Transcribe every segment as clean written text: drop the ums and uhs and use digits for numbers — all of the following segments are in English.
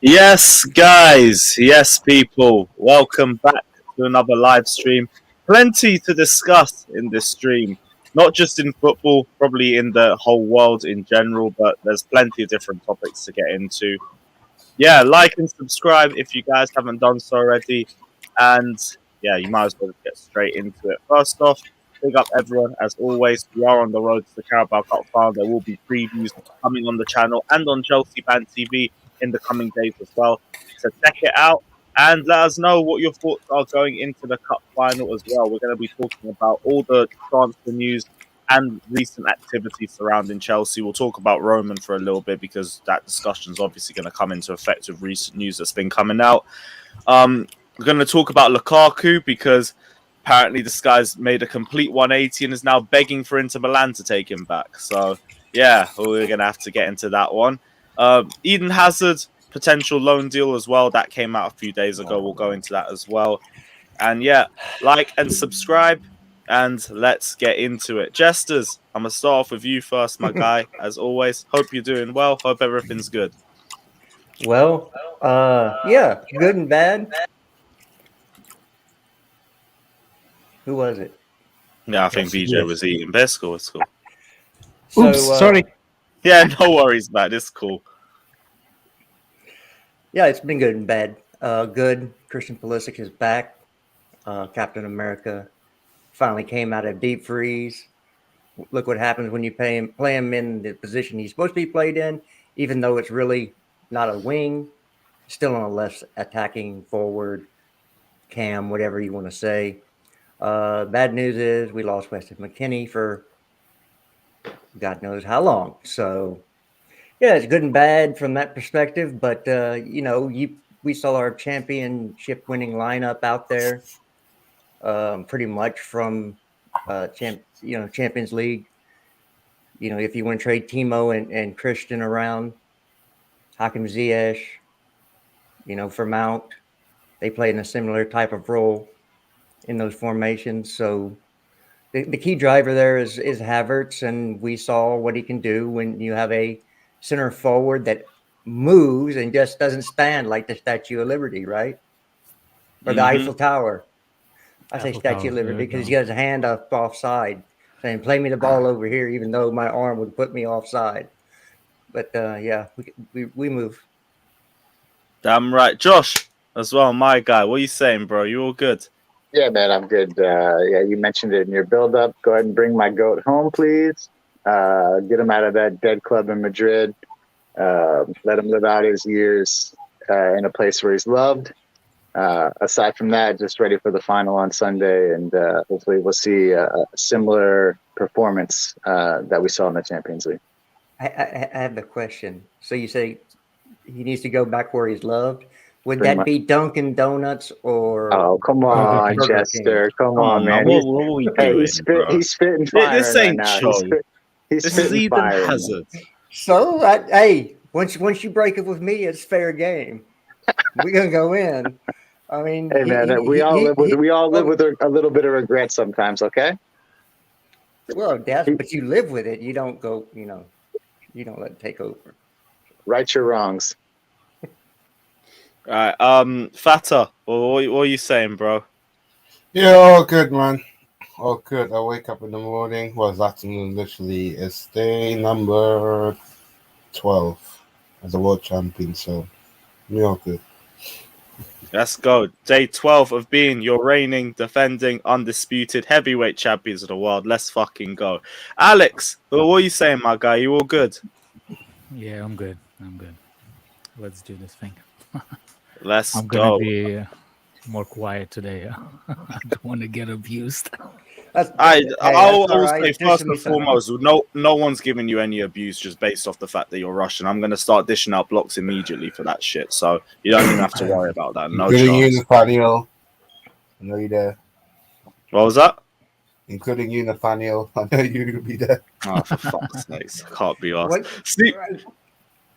Yes, guys. Yes, people. Welcome back to another live stream. Plenty to discuss in this stream. Not just in football, probably in the whole world in general, but there's plenty of different topics to get into. Yeah, like and subscribe if you guys haven't done so already. And yeah, you might as well get straight into it. First off, big up everyone. As always, we are on the road to the Carabao Cup final. There will be previews coming on the channel and on Chelsea Fan TV in the coming days as well. So check it out and let us know what your thoughts are going into the cup final as well. We're going to be talking about all the transfer news and recent activity surrounding Chelsea. We'll talk about Roman for a little bit because that discussion is obviously going to come into effect with recent news that's been coming out. We're going to talk about Lukaku because apparently this guy's made a complete 180 and is now begging for Inter Milan to take him back. So, yeah, we're going to have to get into that one. Eden Hazard, potential loan deal as well. That came out a few days ago. We'll go into that as well. And yeah, like and subscribe. And let's get into it. Jesters, I'm going to start off with you first, my guy, as always. Hope you're doing well. Hope everything's good. Well, yeah, good and bad. Who was it? Yeah, I think BJ was eating. But it's cool. It's cool. Oops, sorry. Yeah, no worries, man. It's cool. Yeah, it's been good and bad. Good. Christian Pulisic is back. Captain America finally came out of deep freeze. Look what happens when you play him in the position he's supposed to be played in, even though it's really not a wing, still on a left attacking forward, cam, whatever you want to say. Bad news is we lost Weston McKennie for God knows how long. So, yeah, it's good and bad from that perspective. But we saw our championship winning lineup out there, pretty much from Champions League. You know, if you want to trade Timo and Christian around, Hakim Ziyech, for Mount, they play in a similar type of role in those formations. So the key driver there is Havertz, and we saw what he can do when you have a center forward that moves and just doesn't stand like the Statue of Liberty, right? Or the Eiffel Tower. I say Statue of Liberty because he has a hand up offside, saying, "Play me the ball over here," even though my arm would put me offside. But yeah, we move. Damn right. Josh, as well, my guy. What are you saying, bro? You all good? Yeah, man, I'm good. Yeah, you mentioned it in your build-up. Go ahead and bring my goat home, please. Get him out of that dead club in Madrid. Let him live out his years in a place where he's loved. Aside from that, just ready for the final on Sunday, and hopefully we'll see a similar performance that we saw in the Champions League. I have the question. So you say he needs to go back where he's loved. Would Pretty that much. be Dunkin' Donuts or? Oh, come on, Chester. Come on, man. What are we doing, He's spitting fire This right ain't now. Cho. He's This is spitting Eden fire. Hazard. So, hey, once you break it with me, it's fair game. We're gonna go in. I mean, Hey, man, we all live with a little bit of regret sometimes. Okay. Well, but you live with it. You don't go. You don't let it take over. Right your wrongs. All right. Fata, what are you saying, bro? Yeah, all good, man. All good. I wake up in the morning. Was afternoon, literally. It's day number 12 as a world champion. So, we all good. Let's go. Day 12 of being your reigning, defending, undisputed heavyweight champions of the world. Let's fucking go. Alex, what are you saying, my guy? You all good? Yeah, I'm good. Let's do this thing. Let's I'm go. gonna be more quiet today. I don't want to get abused. I'll say first and foremost, no one's giving you any abuse just based off the fact that you're Russian. I'm going to start dishing out blocks immediately for that shit. So you don't even have to worry about that. No Including you, chance. Nathaniel. I know you're there. What was that? Including you, Nathaniel. I know you're going to be there. Oh, for fuck's sakes. I can't be asked.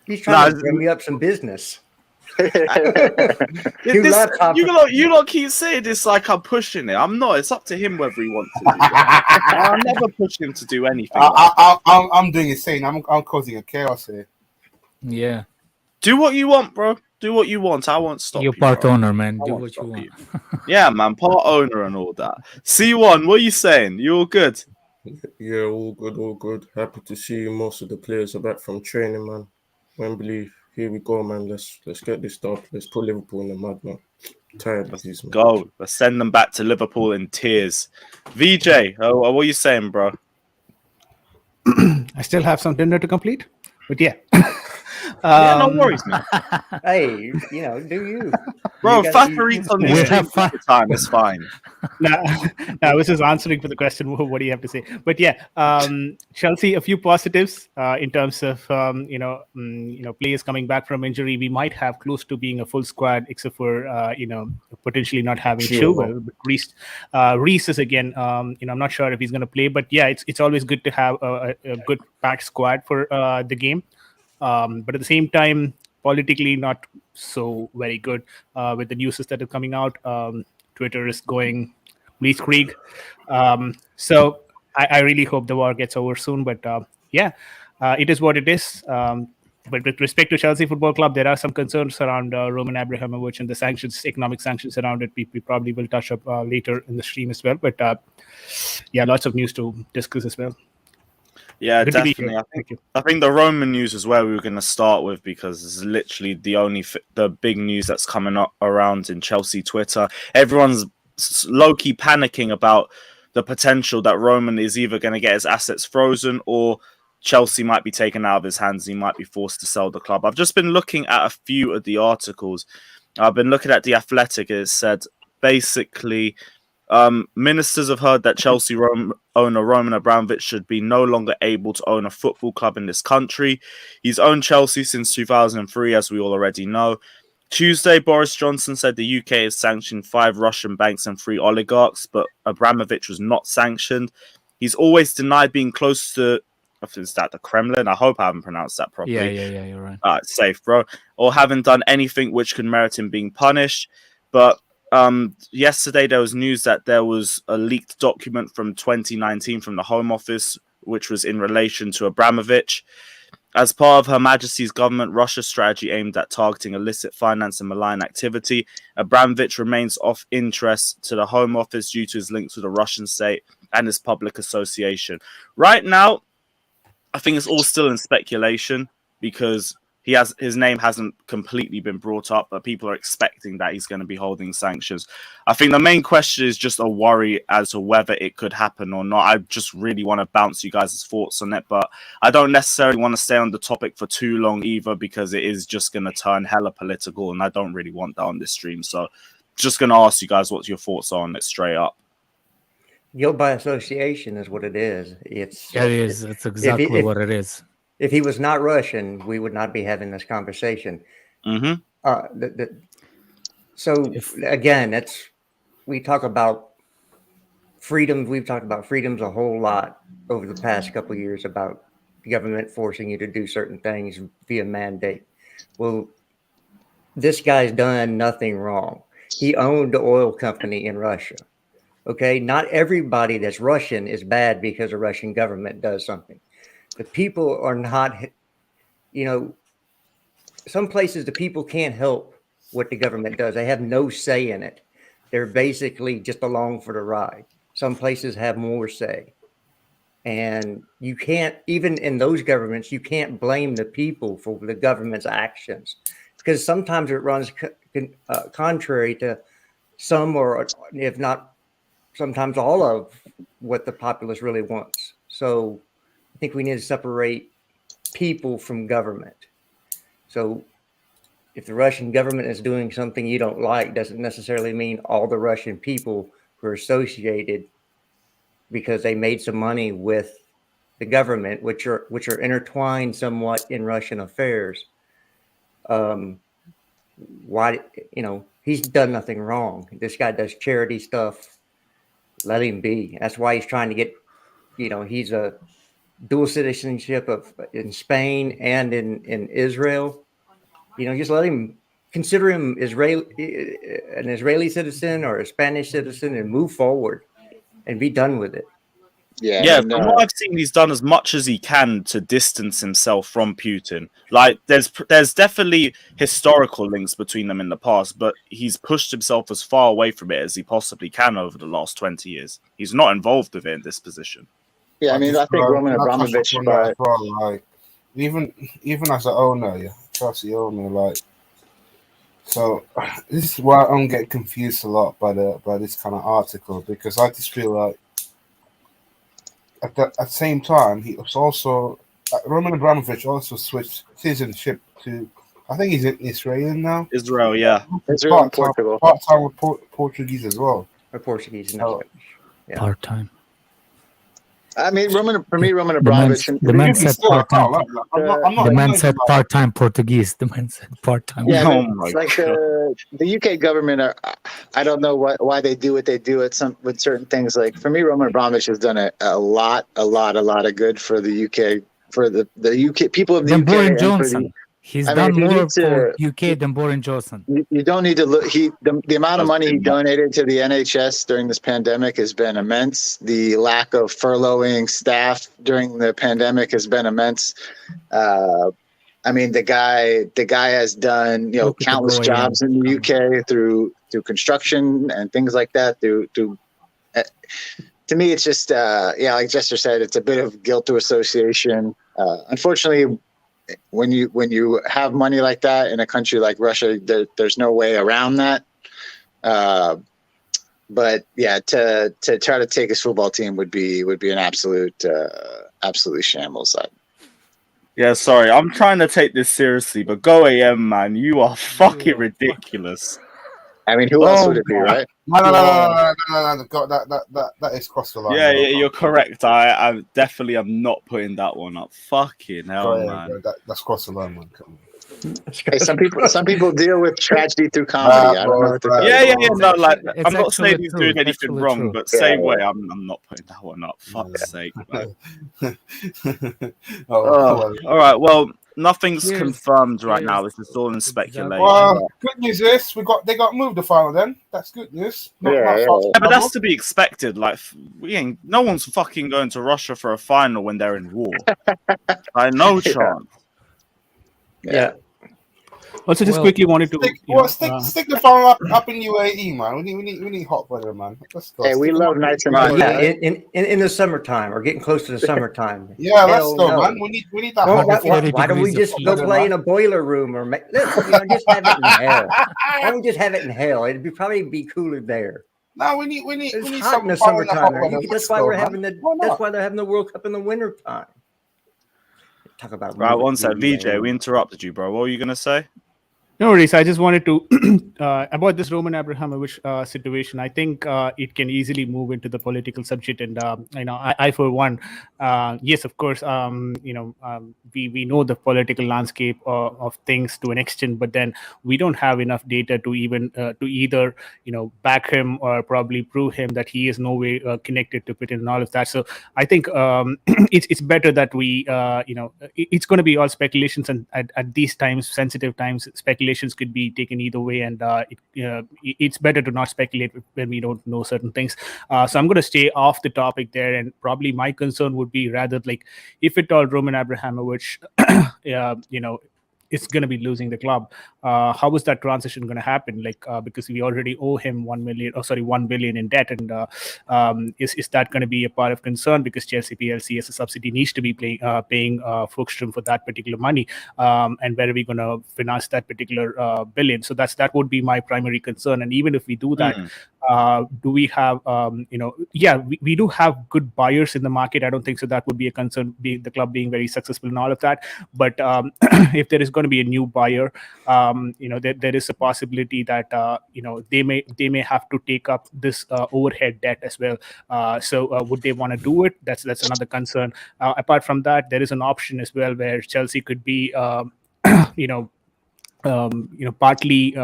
He's trying to bring me up some business. You lot keep saying this like I'm pushing it. I'm not. It's up to him whether he wants to do it. I'll never push him to do anything. I'm doing the same. I'm causing a chaos here. Yeah. Do what you want, bro. Do what you want. I won't stop You're you, part bro. owner, man. I Do won't what you stop want. you. Yeah, man, part owner and all that. C1, what are you saying? You all good? Yeah, all good, all good. Happy to see most of the players are back from training, man. Wembley, here we go, man. Let's get this done. Let's put Liverpool in the mud, man. Tired of Let's these, man. go. Let's send them back to Liverpool in tears. VJ, what are you saying, bro? I still have some dinner to complete, but yeah. Yeah, no worries, man. Hey, do you? Bro, You gotta eat. Fafa eats on We these have streams all fun. the time. It's fine. No, I was just answering for the question. What do you have to say? But yeah, Chelsea, a few positives in terms of players coming back from injury. We might have close to being a full squad, except for potentially not having Chilwell. But Reece is again. I'm not sure if he's going to play, but yeah, it's always good to have a good packed squad for the game. But at the same time, politically not so very good with the news that are coming out. Twitter is going blitzkrieg. So I really hope the war gets over soon. But it is what it is. But with respect to Chelsea Football Club, there are some concerns around Roman Abramovich and the sanctions, economic sanctions around it. We probably will touch up later in the stream as well. But lots of news to discuss as well. Yeah, Good to be definitely. here. Thank you. I think the Roman news is where we were going to start with because it's literally the only the big news that's coming up around in Chelsea Twitter. Everyone's low-key panicking about the potential that Roman is either going to get his assets frozen or Chelsea might be taken out of his hands. He might be forced to sell the club. I've just been looking at a few of the articles. I've been looking at The Athletic. It said basically ministers have heard that Chelsea owner Roman Abramovich should be no longer able to own a football club in this country. He's owned Chelsea since 2003, as we all already know. Tuesday, Boris Johnson said the UK has sanctioned 5 Russian banks and 3 oligarchs, but Abramovich was not sanctioned. He's always denied being close to, is that the Kremlin? I hope I haven't pronounced that properly. Yeah, you're right. Safe, bro. Or haven't done anything which could merit him being punished. But yesterday there was news that there was a leaked document from 2019 from the Home Office, which was in relation to Abramovich. As part of Her Majesty's government Russia strategy aimed at targeting illicit finance and malign activity, Abramovich remains of interest to the Home Office due to his links to the Russian state and his public association. Right now, I think it's all still in speculation because his name hasn't completely been brought up, but people are expecting that he's going to be holding sanctions. I think the main question is just a worry as to whether it could happen or not. I just really want to bounce you guys' thoughts on it, but I don't necessarily want to stay on the topic for too long either because it is just going to turn hella political, and I don't really want that on this stream. So just going to ask you guys what your thoughts are on it straight up. Guilt by association is what it is. It is. That's exactly what it is. If he was not Russian, we would not be having this conversation. Mm-hmm. Again, we talk about freedom. We've talked about freedoms a whole lot over the past couple of years about the government forcing you to do certain things via mandate. Well, this guy's done nothing wrong. He owned the oil company in Russia. Okay, not everybody that's Russian is bad because the Russian government does something. The people are not, some places the people can't help what the government does. They have no say in it. They're basically just along for the ride. Some places have more say. And you can't, even in those governments, you can't blame the people for the government's actions because sometimes it runs contrary to some, or if not, sometimes all of what the populace really wants. So I think we need to separate people from government. So if the Russian government is doing something you don't like, doesn't necessarily mean all the Russian people who are associated because they made some money with the government, which are intertwined somewhat in Russian affairs. Why, he's done nothing wrong. This guy does charity stuff. Let him be. That's why he's trying to get, he's a dual citizenship in Spain and in Israel. Just let him, consider him an Israeli citizen or a Spanish citizen and move forward and be done with it. Yeah, from what I've seen, he's done as much as he can to distance himself from Putin. Like, there's definitely historical links between them in the past, but he's pushed himself as far away from it as he possibly can over the last 20 years. He's not involved with it in this position. Yeah, I mean, I think Roman Abramovich, but like even as an owner, Chelsea owner, like. So this is why I'm getting confused a lot by this kind of article, because I just feel like at the same time he was also Roman Abramovich also switched citizenship to, I think he's Israeli now. Israel, yeah. Israel and Portugal. Part-time with Portuguese as well. Or Portuguese, no. Yeah. Part-time. I mean, Roman Abramovich. The man said part-time. The man said part-time Portuguese. The man said part-time. Yeah, it's like the UK government. I don't know why they do what they do with certain things. Like for me, Roman Abramovich has done a lot of good for the UK, for the UK people of the UK. Boris Johnson. He's done more for UK than Boris Johnson. You don't need to look. The amount of money he donated to the NHS during this pandemic has been immense. The lack of furloughing staff during the pandemic has been immense. I mean, the guy has done countless jobs in the UK through construction and things like that. To me, it's just like Jester said, it's a bit of guilt to association. Unfortunately, when you have money like that in a country like Russia, there's no way around that. But yeah, to try to take his football team would be an absolutely shambles. Yeah, sorry, I'm trying to take this seriously, but go AM, man, you are fucking ridiculous. I mean, who else would it be, right? No. That is cross the line. Yeah, you're correct. I definitely am not putting that one up. Fucking hell, man. That's cross the line, man. Hey, some people deal with tragedy through comedy. I don't know what to no, like I'm not saying he's doing anything wrong, but same way, I'm not putting that one up. Fuck's sake, man. All right, well, nothing's confirmed right now. This is all in speculation. Well, good news is they got moved the final. Then that's good news. But that's to be expected. Like no one's fucking going to Russia for a final when they're in war. Like no chance. Yeah. Also, just quickly wanted to stick the final up in UAE, man. We need hot weather, man. Let's go. Hey, we love nights and cold. Yeah, in the summertime or getting close to the summertime. Yeah, let's go, man. We need that. Why don't we just go play in a boiler room or just have it in hell? Why don't we just have it in hell? It'd probably be cooler there. No, we need it's hot in the summertime. That's why they're having the World Cup in the wintertime. Talk about right. One sec, VJ. We interrupted you, bro. What were you gonna say? No worries. I just wanted to about this Roman Abramovich situation. I think it can easily move into the political subject, and I for one, yes, of course, we know the political landscape of things to an extent, but then we don't have enough data to even to either back him or probably prove him that he is no way connected to Putin and all of that. So I think it's better that we it's going to be all speculations, and at these times, sensitive times, speculations could be taken either way, and it's better to not speculate when we don't know certain things. So I'm going to stay off the topic there, and probably my concern would be rather like if at all Roman Abramovich, is going to be losing the club. How is that transition going to happen? Like because we already owe him 1 billion in debt, and is that going to be a part of concern? Because Chelsea PLC as a subsidy needs to be paying Folkestrom for that particular money, and where are we going to finance that particular billion? So that would be my primary concern. And even if we do that, do we have we do have good buyers in the market. I don't think so that would be a concern, the club being very successful and all of that. But if there is going to be a new buyer, there is a possibility that they may have to take up this overhead debt as well. So would they want to do it? That's another concern. Apart from that, there is an option as well where Chelsea could be partly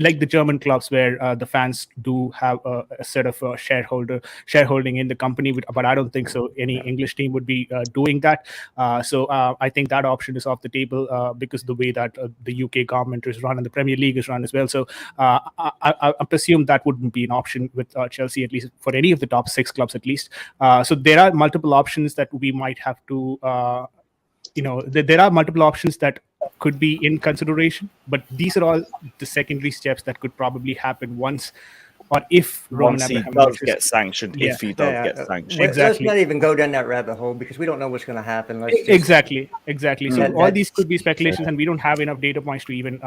like the German clubs where the fans do have a sort of shareholding in the company, but I don't think so any English team would be doing that. So I think that option is off the table because the way that the UK government is run and the Premier League is run as well. So I presume that wouldn't be an option with Chelsea, at least for any of the top 6 clubs at least. So there are multiple options that we might have to, there are multiple options that could be in consideration, but these are all the secondary steps that could probably happen once or if Roman Once he Abramovich does get sanctioned, if he does get sanctioned. Let's Exactly. not even go down that rabbit hole because we don't know what's going to happen. Let's just, Exactly. So all these that's- could be speculations, and we don't have enough data points to even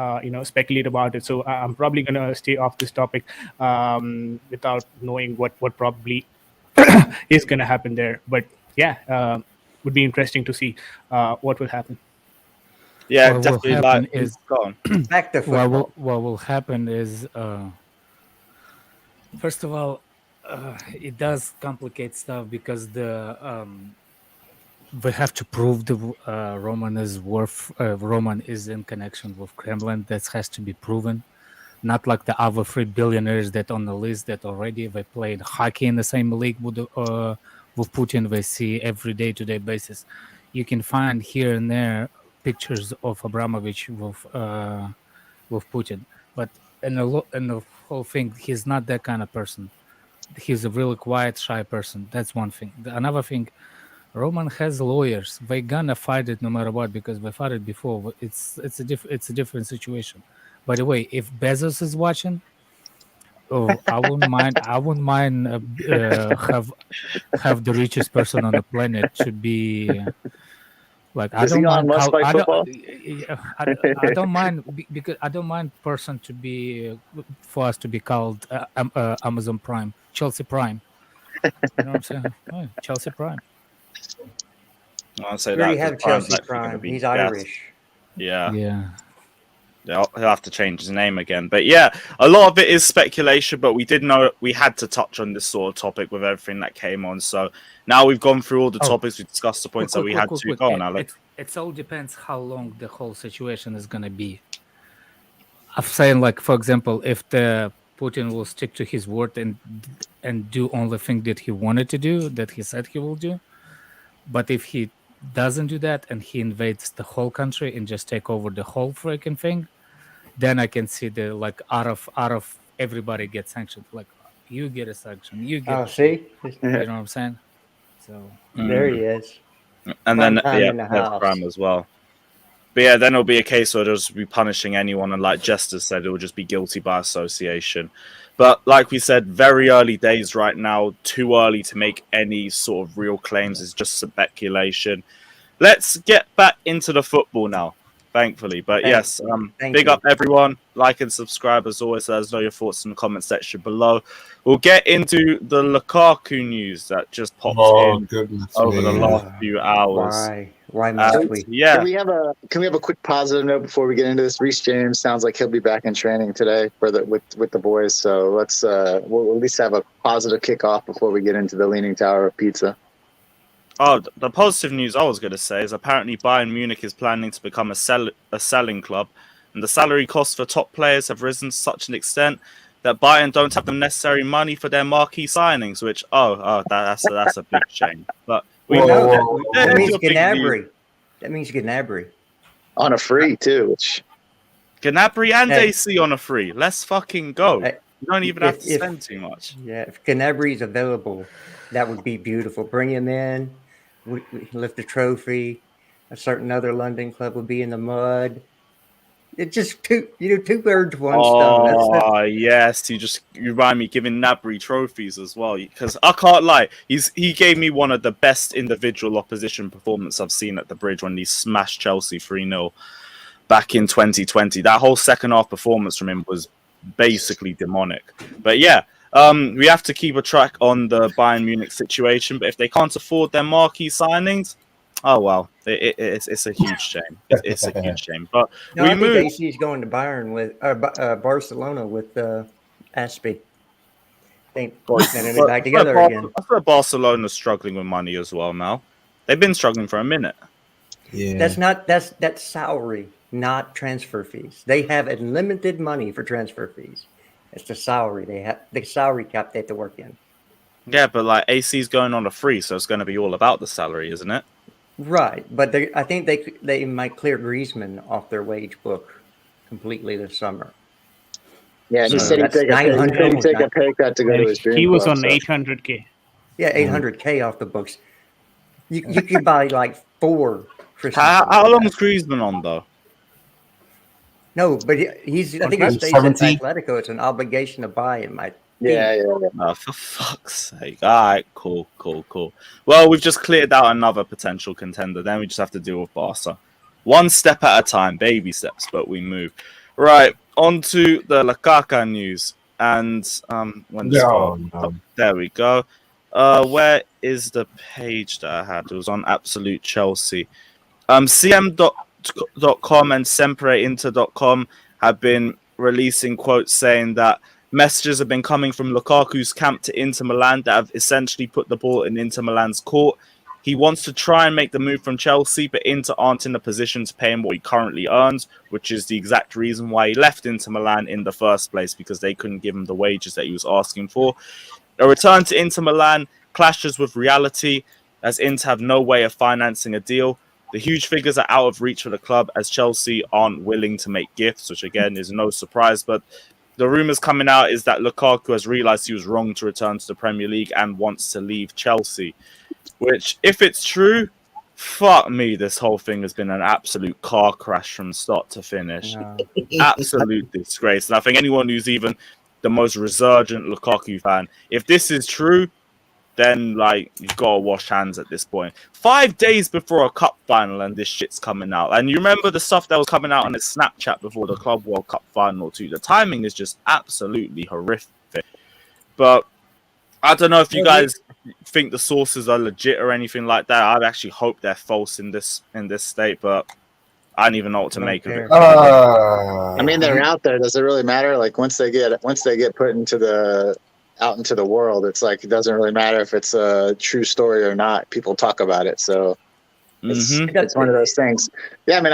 speculate about it. So I'm probably going to stay off this topic without knowing what probably is going to happen there. But yeah, would be interesting to see what will happen. Yeah, What will definitely. happen Like, is- go on. back to football. What will happen is, first of all, it does complicate stuff because we have to prove the Roman is in connection with Kremlin. That has to be proven. Not like the other 3 billionaires that on the list that already they played hockey in the same league with Putin. They see every day-to-day basis. You can find here and there pictures of Abramovich with Putin, but in the whole thing, he's not that kind of person. He's a really quiet, shy person. That's one thing. Another thing, Roman has lawyers. They gonna fight it no matter what because they fought it before. It's a different situation. By the way, if Bezos is watching, I wouldn't mind. I wouldn't mind have the richest person on the planet to be. Like Is he on Must Fight Football? I don't mind because I don't mind person to be for us to be called Amazon Prime, Chelsea Prime. You know what I'm saying? Oh, Chelsea Prime. I'll say We already that. have 'cause Prime's Chelsea actually gonna Prime. be He's gas. Irish. Yeah. Yeah. He'll have to change his name again. But yeah, a lot of it is speculation, but we did know we had to touch on this sort of topic with everything that came on. So now we've gone through all the topics, we discussed the points that we had to go on, Alex. It all depends how long the whole situation is going to be. I'm saying, like, for example, if the Putin will stick to his word and do only thing that he wanted to do, that he said he will do. But if he doesn't do that and he invades the whole country and just take over the whole freaking thing, then I can see the like out of everybody gets sanctioned. Like you get a sanction, you get. Oh, see? You know what I'm saying? So There he is. And then Prime yeah, in the there's house. Prime as well. But yeah, then it'll be a case where they'll just be punishing anyone, and like Jester said, it will just be guilty by association. But like we said, very early days right now, too early to make any sort of real claims. It's just speculation. Let's get back into the football now, thankfully. But yes, big up everyone. Like and subscribe as always. Let us know your thoughts in the comment section below. We'll get into the Lukaku news that just popped in over the last few hours. Why must we? Yeah. Can we have a quick positive note before we get into this? Reece James sounds like he'll be back in training today with the boys. So let's we'll at least have a positive kickoff before we get into the Leaning Tower of Pizza. Oh, the positive news I was going to say is apparently Bayern Munich is planning to become a selling club, and the salary costs for top players have risen to such an extent that Bayern don't have the necessary money for their marquee signings. Which that's a big shame. But that means Gnabry. That means Gnabry on a free too. Which Gnabry and AC on a free. Let's fucking go. You don't even have to spend too much. Yeah, if Gnabry's available, that would be beautiful. Bring him in. We lift the trophy. A certain other London club would be in the mud. It's just two birds, one stone. Oh yes, you remind me giving Gnabry trophies as well. Because I can't lie, he gave me one of the best individual opposition performances I've seen at the Bridge when he smashed Chelsea 3-0 back in 2020. That whole second half performance from him was basically demonic. But yeah. We have to keep a track on the Bayern Munich situation, but if they can't afford their marquee signings, oh well, it's a huge shame. It's a huge shame. But I think AC is going to Bayern with Barcelona with Aspie. I think they're back together again. I thought Barcelona's struggling with money as well now. They've been struggling for a minute. Yeah, that's salary. not transfer fees. They have unlimited money for transfer fees. It's the salary they have, the salary cap they have to work in. Yeah, but like AC's going on a free, so it's going to be all about the salary, isn't it? Right, but I think they might clear Griezmann off their wage book completely this summer. Yeah, he So said he'd that's take a pay cut to go to his dream He was club, on so. 800K. Yeah, 800K off the books. You could buy like 4 Christian. How long is Griezmann on though? No, but he's. I think it states 70. at Atletico. It's an obligation to buy him. Yeah. Oh, for fuck's sake. All right, cool. Well, we've just cleared out another potential contender. Then we just have to deal with Barca. One step at a time, baby steps, but we move. Right, on to the Lukaku news. And there we go. Where is the page that I had? It was on Absolute Chelsea. CM.com and SempreInter.com have been releasing quotes saying that messages have been coming from Lukaku's camp to Inter Milan that have essentially put the ball in Inter Milan's court. He wants to try and make the move from Chelsea, but Inter aren't in a position to pay him what he currently earns, which is the exact reason why he left Inter Milan in the first place, because they couldn't give him the wages that he was asking for. A return to Inter Milan clashes with reality, as Inter have no way of financing a deal. The huge figures are out of reach for the club, as Chelsea aren't willing to make gifts, which again is no surprise, but the rumours coming out is that Lukaku has realised he was wrong to return to the Premier League and wants to leave Chelsea. Which, if it's true, fuck me, this whole thing has been an absolute car crash from start to finish. No. Absolute disgrace. And I think anyone who's even the most resurgent Lukaku fan, if this is true, then like you've got to wash hands at this point. 5 days before a cup final and this shit's coming out. And you remember the stuff that was coming out on his Snapchat before the Club World Cup final too. The timing is just absolutely horrific. But I don't know if you guys think the sources are legit or anything like that. I actually hope they're false in this state, but I don't even know what to make of it. I mean, they're out there. Does it really matter? Like once they get put out into the world, it's like it doesn't really matter if it's a true story or not. People talk about it, so it's one of those things. Yeah, I mean,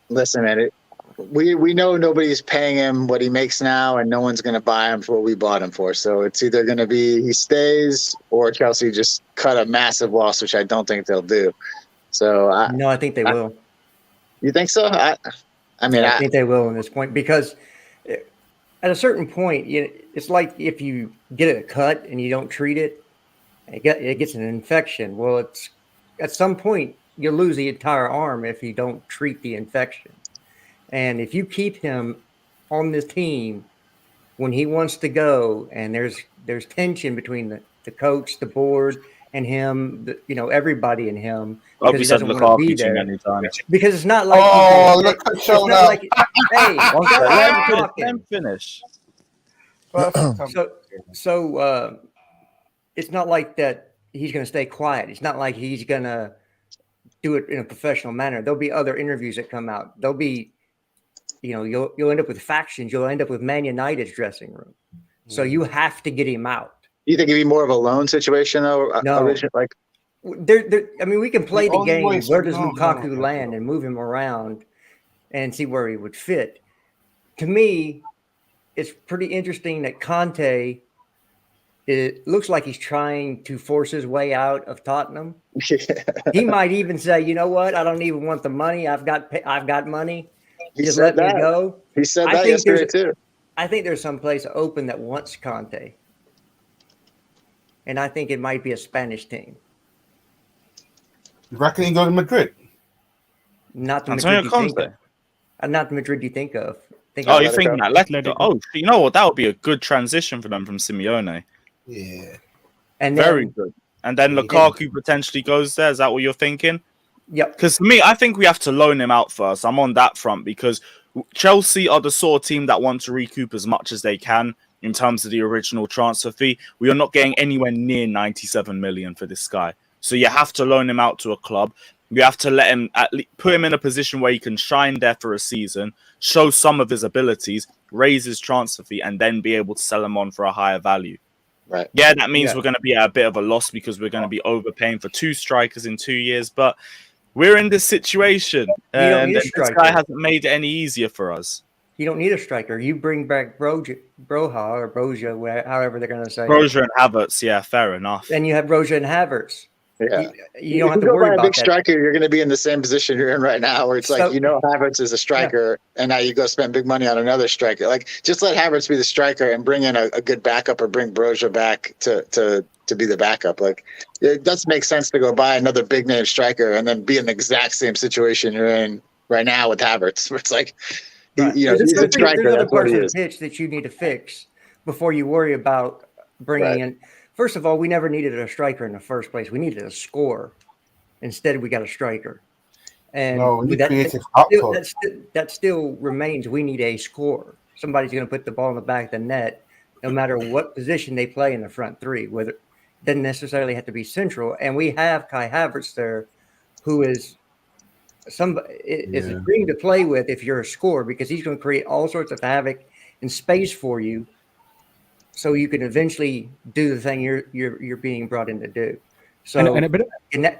listen, man. We know nobody's paying him what he makes now, and no one's going to buy him for what we bought him for. So it's either going to be he stays or Chelsea just cut a massive loss, which I don't think they'll do. So I think they will. You think so? I think they will in this point, because at a certain point, it's like if you get a cut and you don't treat it, it gets an infection. Well, it's at some point you'll lose the entire arm if you don't treat the infection. And if you keep him on this team when he wants to go, and there's tension between the coach, the board, and him, everybody and him, because he doesn't want to be there. Because it's not like look at showing up. Like, hey, let him finish. So it's not like that he's going to stay quiet. It's not like he's going to do it in a professional manner. There'll be other interviews that come out. There'll be, you'll end up with factions. You'll end up with Man United's dressing room. So you have to get him out. You think it'd be more of a loan situation, though? No. I mean, we can play the game. Where does Lukaku land and move him around and see where he would fit? To me, it's pretty interesting that Conte, it looks like he's trying to force his way out of Tottenham. He might even say, you know what? I don't even want the money. I've got money. Just let me go. He said that yesterday too. I think there's some place open that wants Conte. And I think it might be a Spanish team. You reckon he go to Madrid? Not the Madrid you think of. Not the Madrid you think of. You think that? Oh, you know what? That would be a good transition for them from Simeone. Yeah. And very good. And then Lukaku potentially goes there. Is that what you're thinking? Yep. Because for me, I think we have to loan him out first. I'm on that front because Chelsea are the sort of team that want to recoup as much as they can in terms of the original transfer fee. We are not getting anywhere near 97 million for this guy. So you have to loan him out to a club. You have to let him put him in a position where he can shine there for a season, show some of his abilities, raise his transfer fee, and then be able to sell him on for a higher value. Right. Yeah, that means we're going to be at a bit of a loss because we're going to be overpaying for 2 strikers in 2 years. But We're in this situation, You don't and need a this guy striker. hasn't made it any easier for us. You don't need a striker. You bring back Broja or Broja, however they're going to say it. Broja and Havertz, yeah, fair enough. Then you have Broja and Havertz. Yeah. You don't have If to you go worry by a about big that. striker, you're going to be in the same position you're in right now, where it's like, So- Havertz is a striker, and now you go spend big money on another striker. Like, just let Havertz be the striker and bring in a good backup, or bring Broja back to be the backup. Like, it doesn't make sense to go buy another big name striker and then be in the exact same situation you're in right now with Havertz. It's like, Right. he's a There's striker. other That's what parts he of the is. pitch that you need to fix before you worry about bringing Right. in. First of all, we never needed a striker in the first place. We needed a scorer. Instead, we got a striker. And No, we need that, creative still, output. that still remains. We need a scorer. Somebody's going to put the ball in the back of the net, no matter what position they play in the front three. Whether it doesn't necessarily have to be central. And we have Kai Havertz there, who is is a dream to play with if you're a scorer, because he's going to create all sorts of havoc and space for you, so you can eventually do the thing you're being brought in to do. So And a bit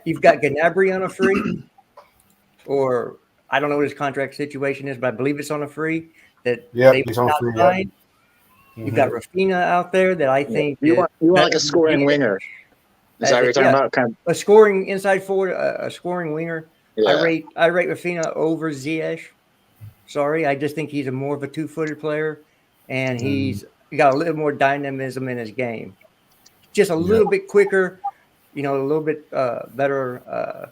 you've got Gnabry on a free, or I don't know what his contract situation is, but I believe it's on a free. That Yeah, they he's on not free. Yeah. signed. You've got Rafinha out there that I think You want like a that- scoring winger. Is that what you're talking Yeah. about? Kind a scoring inside forward, a scoring winger. of, yeah. I rate Rafinha over Ziyech. Sorry, I just think he's more of a two-footed player, and he's got a little more dynamism in his game. Just a little bit quicker, a little bit better.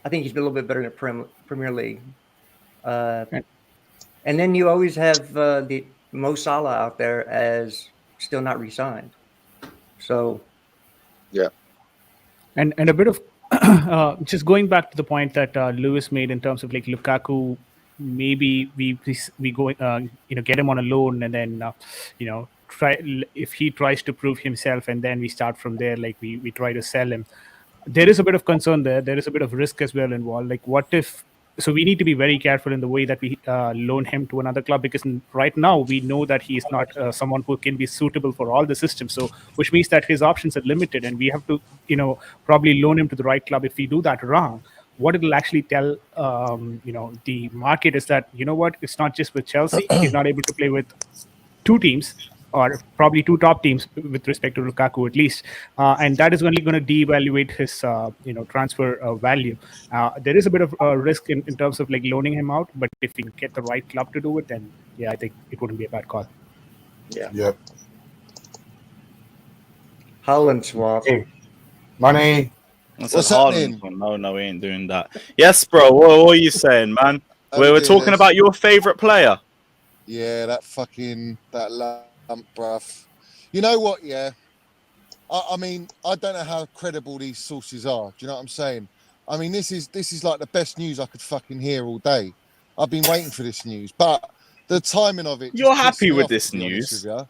I think he's been a little bit better in the Premier League. And then you always have the Mo Salah out there as still not re-signed. So and a bit of just going back to the point that Lewis made in terms of like Lukaku, maybe we go get him on a loan, and then try, if he tries to prove himself, and then we start from there, like we try to sell him. There is a bit of concern there. There is a bit of risk as well involved. Like, what if? So we need to be very careful in the way that we loan him to another club, because right now we know that he is not someone who can be suitable for all the systems. So, which means that his options are limited, and we have to, probably loan him to the right club. If we do that wrong, what it'll actually tell, the market is that, it's not just with Chelsea. He's not able to play with two teams, or probably two top teams with respect to Lukaku at least, and that is only going to devaluate his transfer value. There is a bit of risk in terms of like loaning him out, but if we get the right club to do it, then yeah, I think it wouldn't be a bad call. Yep. Holland swap. Money. What's happening? No, we ain't doing that. Yes, bro. What are you saying, man? How We we were doing, talking Les? about your favorite player. Yeah, that lump, bruv. You know what? Yeah, I mean, I don't know how credible these sources are. Do you know what I'm saying? I mean, this is like the best news I could fucking hear all day. I've been waiting for this news, but the timing of it. You're just pissed happy me with off, this to be honest news? with you.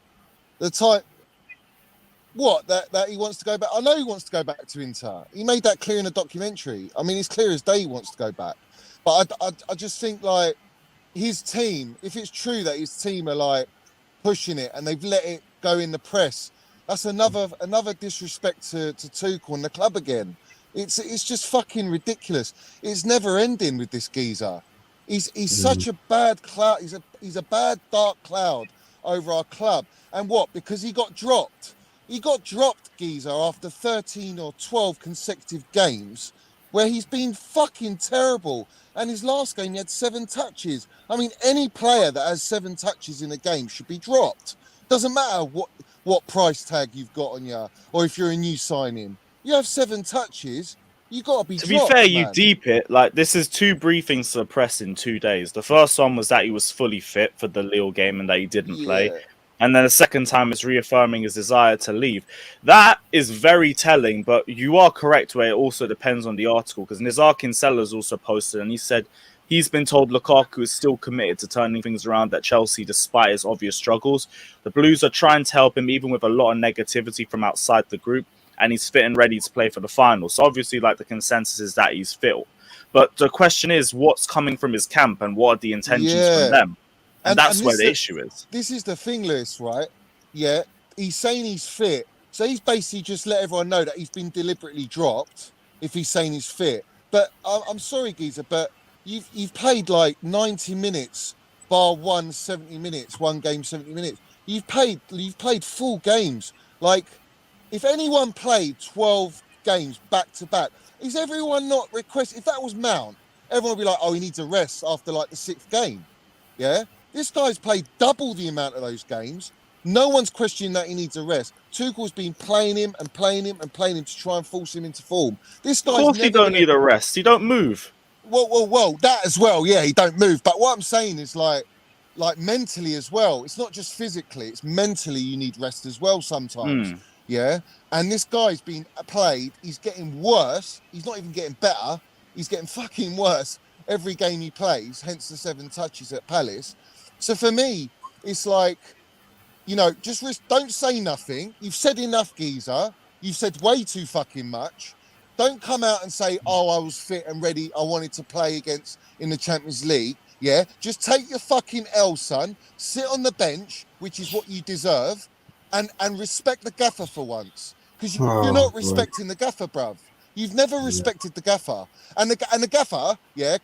The time. What, that he wants to go back? I know he wants to go back to Inter. He made that clear in the documentary. I mean, it's clear as day he wants to go back. But I just think, like, his team, if it's true that his team are like pushing it and they've let it go in the press, that's another disrespect to Tuchel and the club again. It's just fucking ridiculous. It's never ending with this geezer. He's such a bad cloud. He's a bad dark cloud over our club. And what? Because he got dropped. He got dropped, geezer, after 13 or 12 consecutive games where he's been fucking terrible. And his last game, he had 7 touches. I mean, any player that has 7 touches in a game should be dropped. Doesn't matter what price tag you've got on you, or if you're a new signing. You have 7 touches, you got to be To dropped, be fair, you man. deep it. Like, this is 2 briefings to the press in 2 days. The first one was that he was fully fit for the Lille game and that he didn't play. Yeah. And then the second time is reaffirming his desire to leave. That is very telling, but you are correct where it also depends on the article, because Nizar Kinsella's also posted, and he said he's been told Lukaku is still committed to turning things around at Chelsea despite his obvious struggles. The Blues are trying to help him even with a lot of negativity from outside the group, and he's fit and ready to play for the final. So obviously, like, the consensus is that he's fit. But the question is, what's coming from his camp and what are the intentions from them? And that's where the issue is. This is the thing, Lewis, right? Yeah, he's saying he's fit. So he's basically just let everyone know that he's been deliberately dropped if he's saying he's fit. But I'm sorry, Geezer, but you've played like 90 minutes, bar 70 minutes, one game 70 minutes. You've played full games. Like, if anyone played 12 games back to back, is everyone not request? If that was Mount, everyone would be like, oh, he needs a rest after like the 6th game. Yeah, this guy's played double the amount of those games. No one's questioning that he needs a rest. Tuchel's been playing him and playing him and playing him to try and force him into form. This Of guy's course, you never don't gonna. need a rest. You don't move. Well, that as well. Yeah, he don't move. But what I'm saying is like mentally as well. It's not just physically. It's mentally you need rest as well sometimes. Yeah. And this guy's been played. He's getting worse. He's not even getting better. He's getting fucking worse every game he plays. Hence the 7 touches at Palace. So for me, it's like, you know, just don't say nothing. You've said enough, Geezer. You've said way too fucking much. Don't come out and say, oh, I was fit and ready. I wanted to play against in the Champions League. Yeah, just take your fucking L, son. Sit on the bench, which is what you deserve, and respect the gaffer for once. Because you're not respecting the gaffer, bruv. You've never respected the gaffer. And the gaffer, yeah,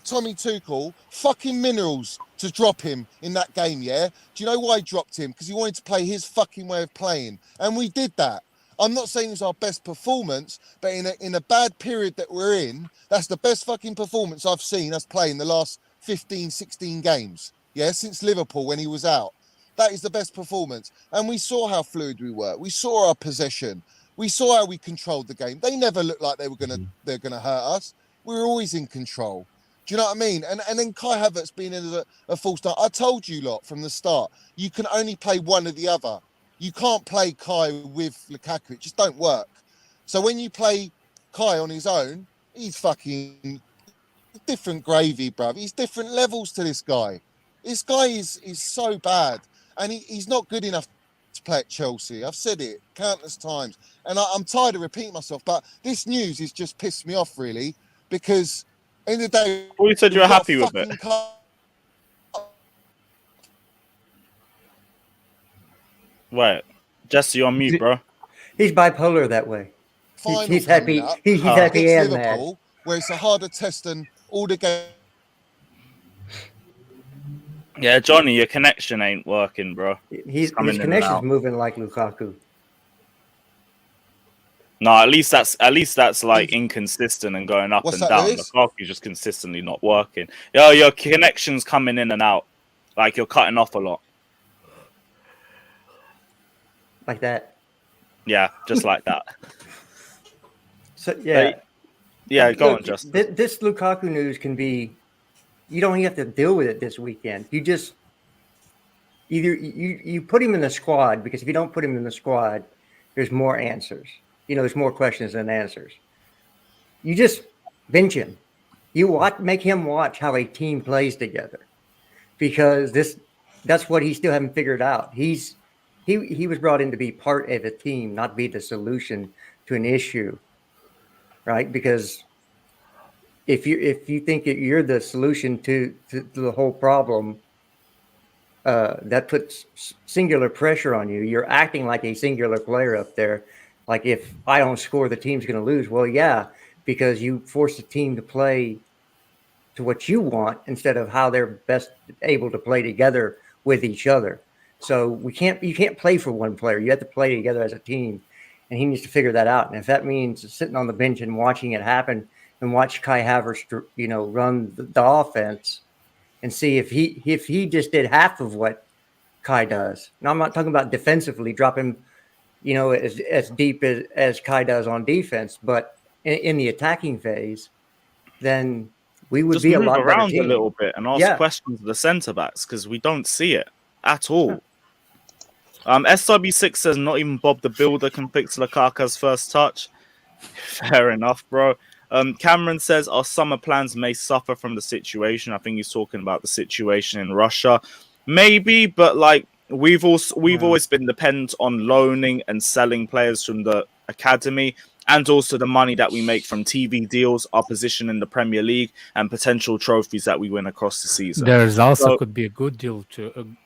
Tommy Tuchel, fucking minerals to drop him in that game, yeah? Do you know why he dropped him? Because he wanted to play his fucking way of playing. And we did that. I'm not saying it's our best performance, but in a bad period that we're in, that's the best fucking performance I've seen us play in the last 15, 16 games. Yeah, since Liverpool when he was out. That is the best performance. And we saw how fluid we were. We saw our possession. We saw how we controlled the game. They never looked like they're gonna hurt us. We were always in control. Do you know what I mean? And then Kai Havertz being in a false start. I told you lot from the start, you can only play one or the other. You can't play Kai with Lukaku. It just don't work. So when you play Kai on his own, he's fucking different gravy, bruv. He's different levels to this guy. This guy is so bad. And he's not good enough to play at Chelsea. I've said it countless times. And I'm tired of repeating myself. But this news has just pissed me off, really. Because in the day... Well, you said you were happy with it. Wait, Jesse, you're on mute, bro. He's bipolar that way. He's happy. He's happy and Liverpool, mad. Where it's a harder test than all the games. Yeah, Johnny, your connection ain't working, bro. His connection's moving like Lukaku. No, at least that's like inconsistent and going up and down. Lukaku's just consistently not working. Yo, your connection's coming in and out. Like you're cutting off a lot. Like that. Yeah, just like that. So yeah. Go on, Justin. This Lukaku news can be, you don't even have to deal with it this weekend. You just either you put him in the squad, because if you don't put him in the squad, there's more answers. You know, there's more questions than answers. You just bench him. Make him watch how a team plays together, because that's what he still haven't figured out. He was brought in to be part of a team, not be the solution to an issue, right? Because if you think that you're the solution to the whole problem, that puts singular pressure on you. You're acting like a singular player up there. Like, if I don't score, the team's going to lose. Well, yeah, because you force the team to play to what you want instead of how they're best able to play together with each other. So you can't play for one player. You have to play together as a team, and he needs to figure that out. And if that means sitting on the bench and watching it happen, and watch Kai Havertz, run the offense, and see if he just did half of what Kai does. Now, I'm not talking about defensively, drop him, as deep as Kai does on defense, but in the attacking phase, then we would just be a move lot around better a little bit and ask questions of the centre backs, because we don't see it at all. SW6 says not even Bob the Builder can fix Lukaku's first touch. Fair enough, bro. Cameron says our summer plans may suffer from the situation. I think he's talking about the situation in Russia. Maybe, but like we've always been dependent on loaning and selling players from the academy, and also the money that we make from TV deals, our position in the Premier League, and potential trophies that we win across the season. There's also could be a good deal to.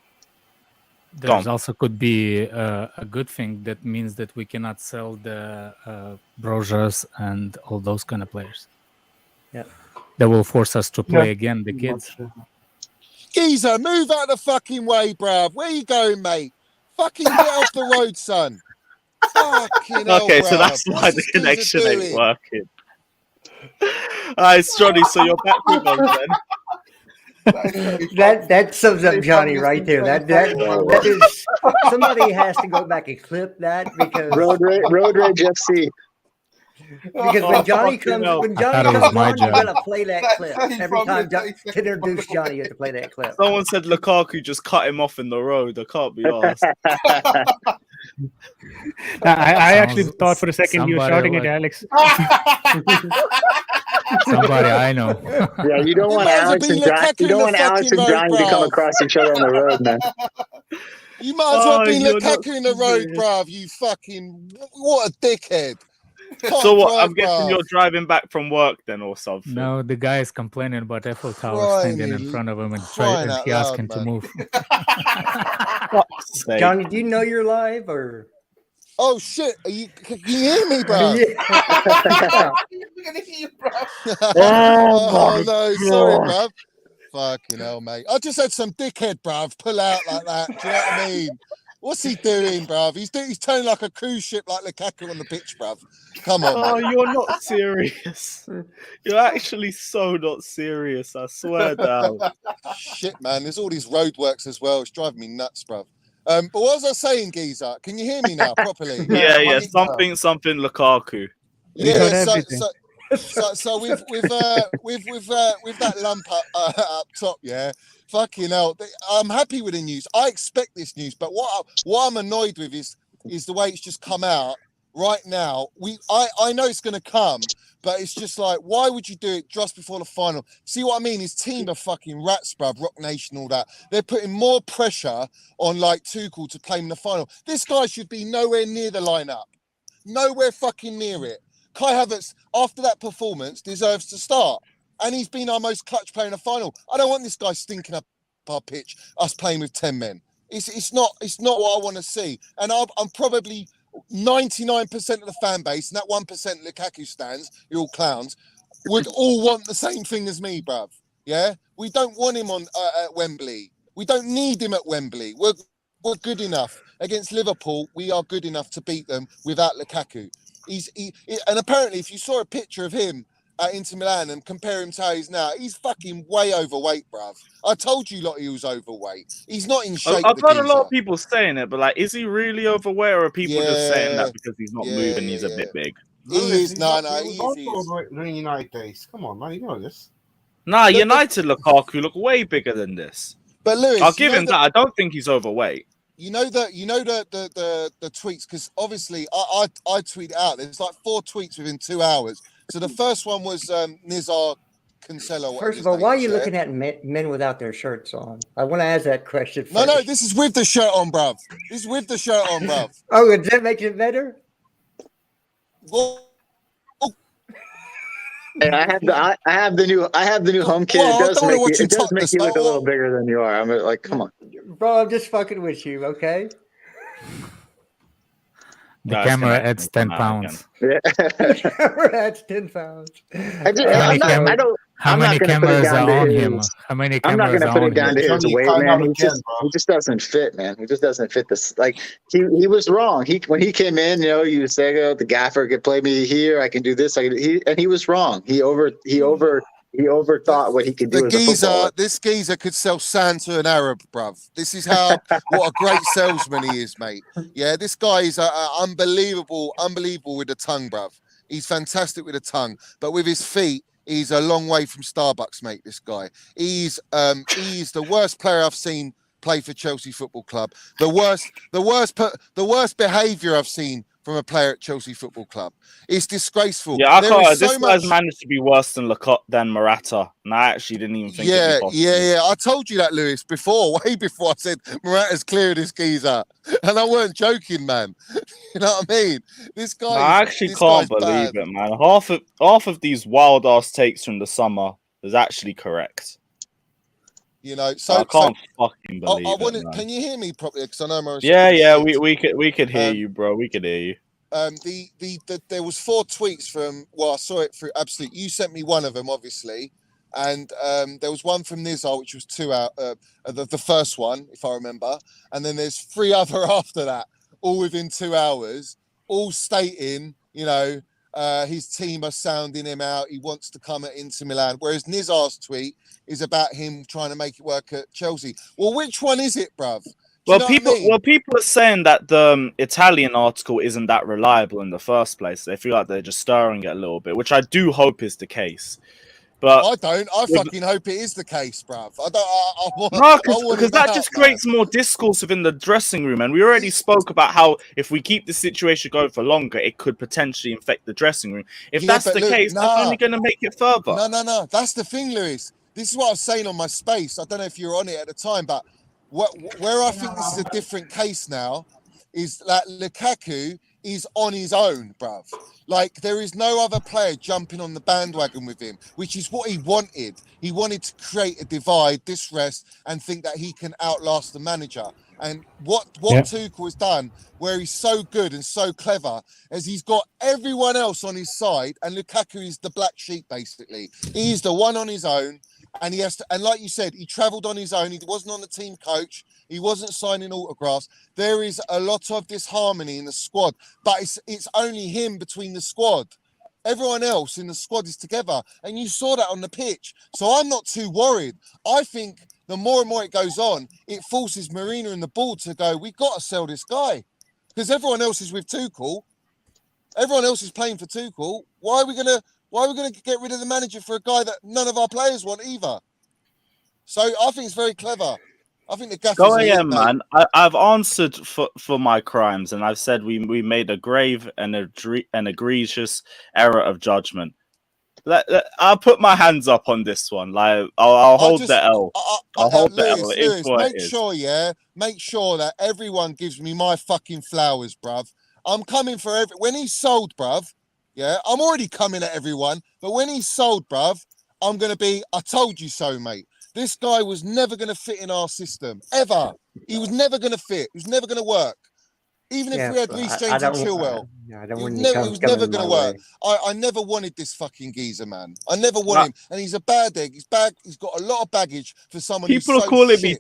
There's also could be a good thing that means that we cannot sell the brochures and all those kind of players. That will force us to play again, the kids. Geezer, move out the fucking way, bruv. Where you going, mate? Fucking get off the road, son. Fucking hell, Okay, so bruv. that's What's why the this geezer connection ain't doing? working. Alright, Johnny, so you're back with us then. That sums up Johnny right there. That is, somebody has to go back and clip that because Road Rage FC. when Johnny comes I thought it was comes my on, you job. gotta play that clip every time to introduce Johnny. You have to play that clip. Someone said Lukaku just cut him off in the road. I can't be asked. I actually Sounds- thought for a second you were somebody shouting at like- Alex. Somebody I know. Yeah, you don't It want might as well Alex be and Johnny. Lukaku You in don't the want Alex fucking and road, Johnny to come bruv. across each other on the road, man. You might as well Oh, be you're not Lukaku in the road, serious. bruv. You fucking what a dickhead. Can't So what? drive, I'm guessing bruv. you're driving back from work then, or something. No, the guy is complaining about Eiffel Tower standing in front of him and crying out he asked loud, him to man. move. Fuck's sake. Johnny, do you know you're live or? Oh shit! Can you hear me, bruv? Oh no, sorry, bruv. Fucking hell, mate. I just had some dickhead, bruv, pull out like that. Do you know what I mean? What's he doing, bruv? He's turning like a cruise ship like Lukaku on the pitch, bruv. Come on, Oh, mate. you're not serious. You're actually so not serious. I swear down. Shit, man. There's all these roadworks as well. It's driving me nuts, bruv. But what was I saying, Geezer? Can you hear me now properly? Yeah. Something Lukaku. We heard Yeah. everything. So with that lump up top, yeah. Fucking hell. I'm happy with the news. I expect this news, but what I'm annoyed with is the way it's just come out right now. I know it's gonna come, but it's just like, why would you do it just before the final? See what I mean? His team are fucking rats, bruv, Rock Nation, all that. They're putting more pressure on like Tuchel to play in the final. This guy should be nowhere near the lineup. Nowhere fucking near it. Kai Havertz, after that performance, deserves to start. And he's been our most clutch player in the final. I don't want this guy stinking up our pitch, us playing with 10 men. It's not what I want to see. And I'm probably 99% of the fan base, and that 1% Lukaku stands, you're all clowns, would all want the same thing as me, bruv. Yeah? We don't want him on at Wembley. We don't need him at Wembley. We're good enough. Against Liverpool, we are good enough to beat them without Lukaku. And apparently, if you saw a picture of him at Inter Milan and compare him to how he's now, he's fucking way overweight, bruv. I told you lot he was overweight. He's not in shape. I've heard a lot geezer. of people saying it, but like, is he really overweight, or are people just saying that because he's not moving? He's a bit big. He is. No, He he was is. also during United days. Come on, man, you know this. Nah, United Lukaku look way bigger than this. But Lewis, I'll give him that. I don't think he's overweight. You know the tweets, because obviously I tweet out. There's like 4 tweets within 2 hours. So the first one was Nizar Cancelo. First of all, why are you looking at men without their shirts on? I want to ask that question first. No, this is with the shirt on, bruv. This is with the shirt on, bruv. Oh, does that make it better? Well, And I have the new home kit. Well, I It does don't wanna make watch you, you it does talk make this, you look a but- little bigger than you are. I'm like, come on. Bro, I'm just fucking with you, okay? The Guys, camera can I- adds 10 pounds. Yeah. That's 10 pounds. How many cameras are on him? How many I'm not cameras gonna are put on it down him? to his Johnny, weight, time man. out He again, just doesn't fit, man. He just doesn't fit this. Like he was wrong. When he came in, you say, "Oh, the gaffer could play me here. I can do this." And he was wrong. He overthought what he could do the as a footballer. this geezer could sell sand to an Arab, bruv. This is what a great salesman he is, mate. Yeah, this guy is unbelievable with the tongue, bruv. He's fantastic with the tongue, but with his feet, he's a long way from Starbucks, mate. This guy, he's the worst player I've seen play for Chelsea Football Club. The worst behaviour I've seen from a player at Chelsea Football Club. It's disgraceful. Yeah, I There can't. is so This guy's much- managed to be worse than Morata, and I actually didn't even think. it'd be possible. Yeah. I told you that, Lewis, way before. I said Morata's clear this geezer, and I weren't joking, man. You know what I mean? This guy. No, I actually this can't guy's believe bad. it, man. Half of these wild ass takes from the summer is actually correct. You know, I can't fucking believe I wanted. it, man. Can you hear me properly? Because I know my. Yeah, we could hear you, bro. We could hear you. There was 4 tweets from. Well, I saw it through Absolute. You sent me one of them, obviously, and there was one from Nizar, which was 2 out. The first one, if I remember, and then there's 3 other after that, all within 2 hours, all stating, his team are sounding him out. He wants to come at Inter Milan. Whereas Nizar's tweet is about him trying to make it work at Chelsea. Well, which one is it, bruv? People are saying that the Italian article isn't that reliable in the first place. They feel like they're just stirring it a little bit, which I do hope is the case. But I don't. I fucking hope it is the case, bruv. I don't. No, because that just creates more discourse within the dressing room, and we already spoke about how if we keep the situation going for longer, it could potentially infect the dressing room. If that's the case, that's only going to make it further. No. That's the thing, Lewis. This is what I was saying on my space. I don't know if you were on it at the time, but where I think this is a different case now is that Lukaku is on his own, bruv. Like, there is no other player jumping on the bandwagon with him, which is what he wanted. He wanted to create a divide, disrest, and think that he can outlast the manager. And what Tuchel has done, where he's so good and so clever, is he's got everyone else on his side, and Lukaku is the black sheep, basically. He's the one on his own. And he has to, and like you said, he travelled on his own. He wasn't on the team coach. He wasn't signing autographs. There is a lot of disharmony in the squad, but it's only him between the squad. Everyone else in the squad is together, and you saw that on the pitch. So I'm not too worried. I think the more and more it goes on, it forces Marina and the board to go, we've got to sell this guy, because everyone else is with Tuchel. Everyone else is playing for Tuchel. Why are we gonna get rid of the manager for a guy that none of our players want either? So I think it's very clever. I think the gaffer's Go ahead, man. I've answered for my crimes, and I've said we made a grave and an egregious error of judgment. I'll put my hands up on this one. Like I'll hold the L. I'll hold the L. Lewis, make sure that everyone gives me my fucking flowers, bruv. I'm coming for when he's sold, bruv. Yeah, I'm already coming at everyone, but when he's sold, bruv, I'm going to be, I told you so, mate. This guy was never going to fit in our system, ever. He was never going to fit. He was never going to work. Even if we had Reece James and Chilwell, it was never going to work. I never wanted this fucking geezer, man. I never wanted him. And he's a bad egg. He's got a lot of baggage for someone People are calling me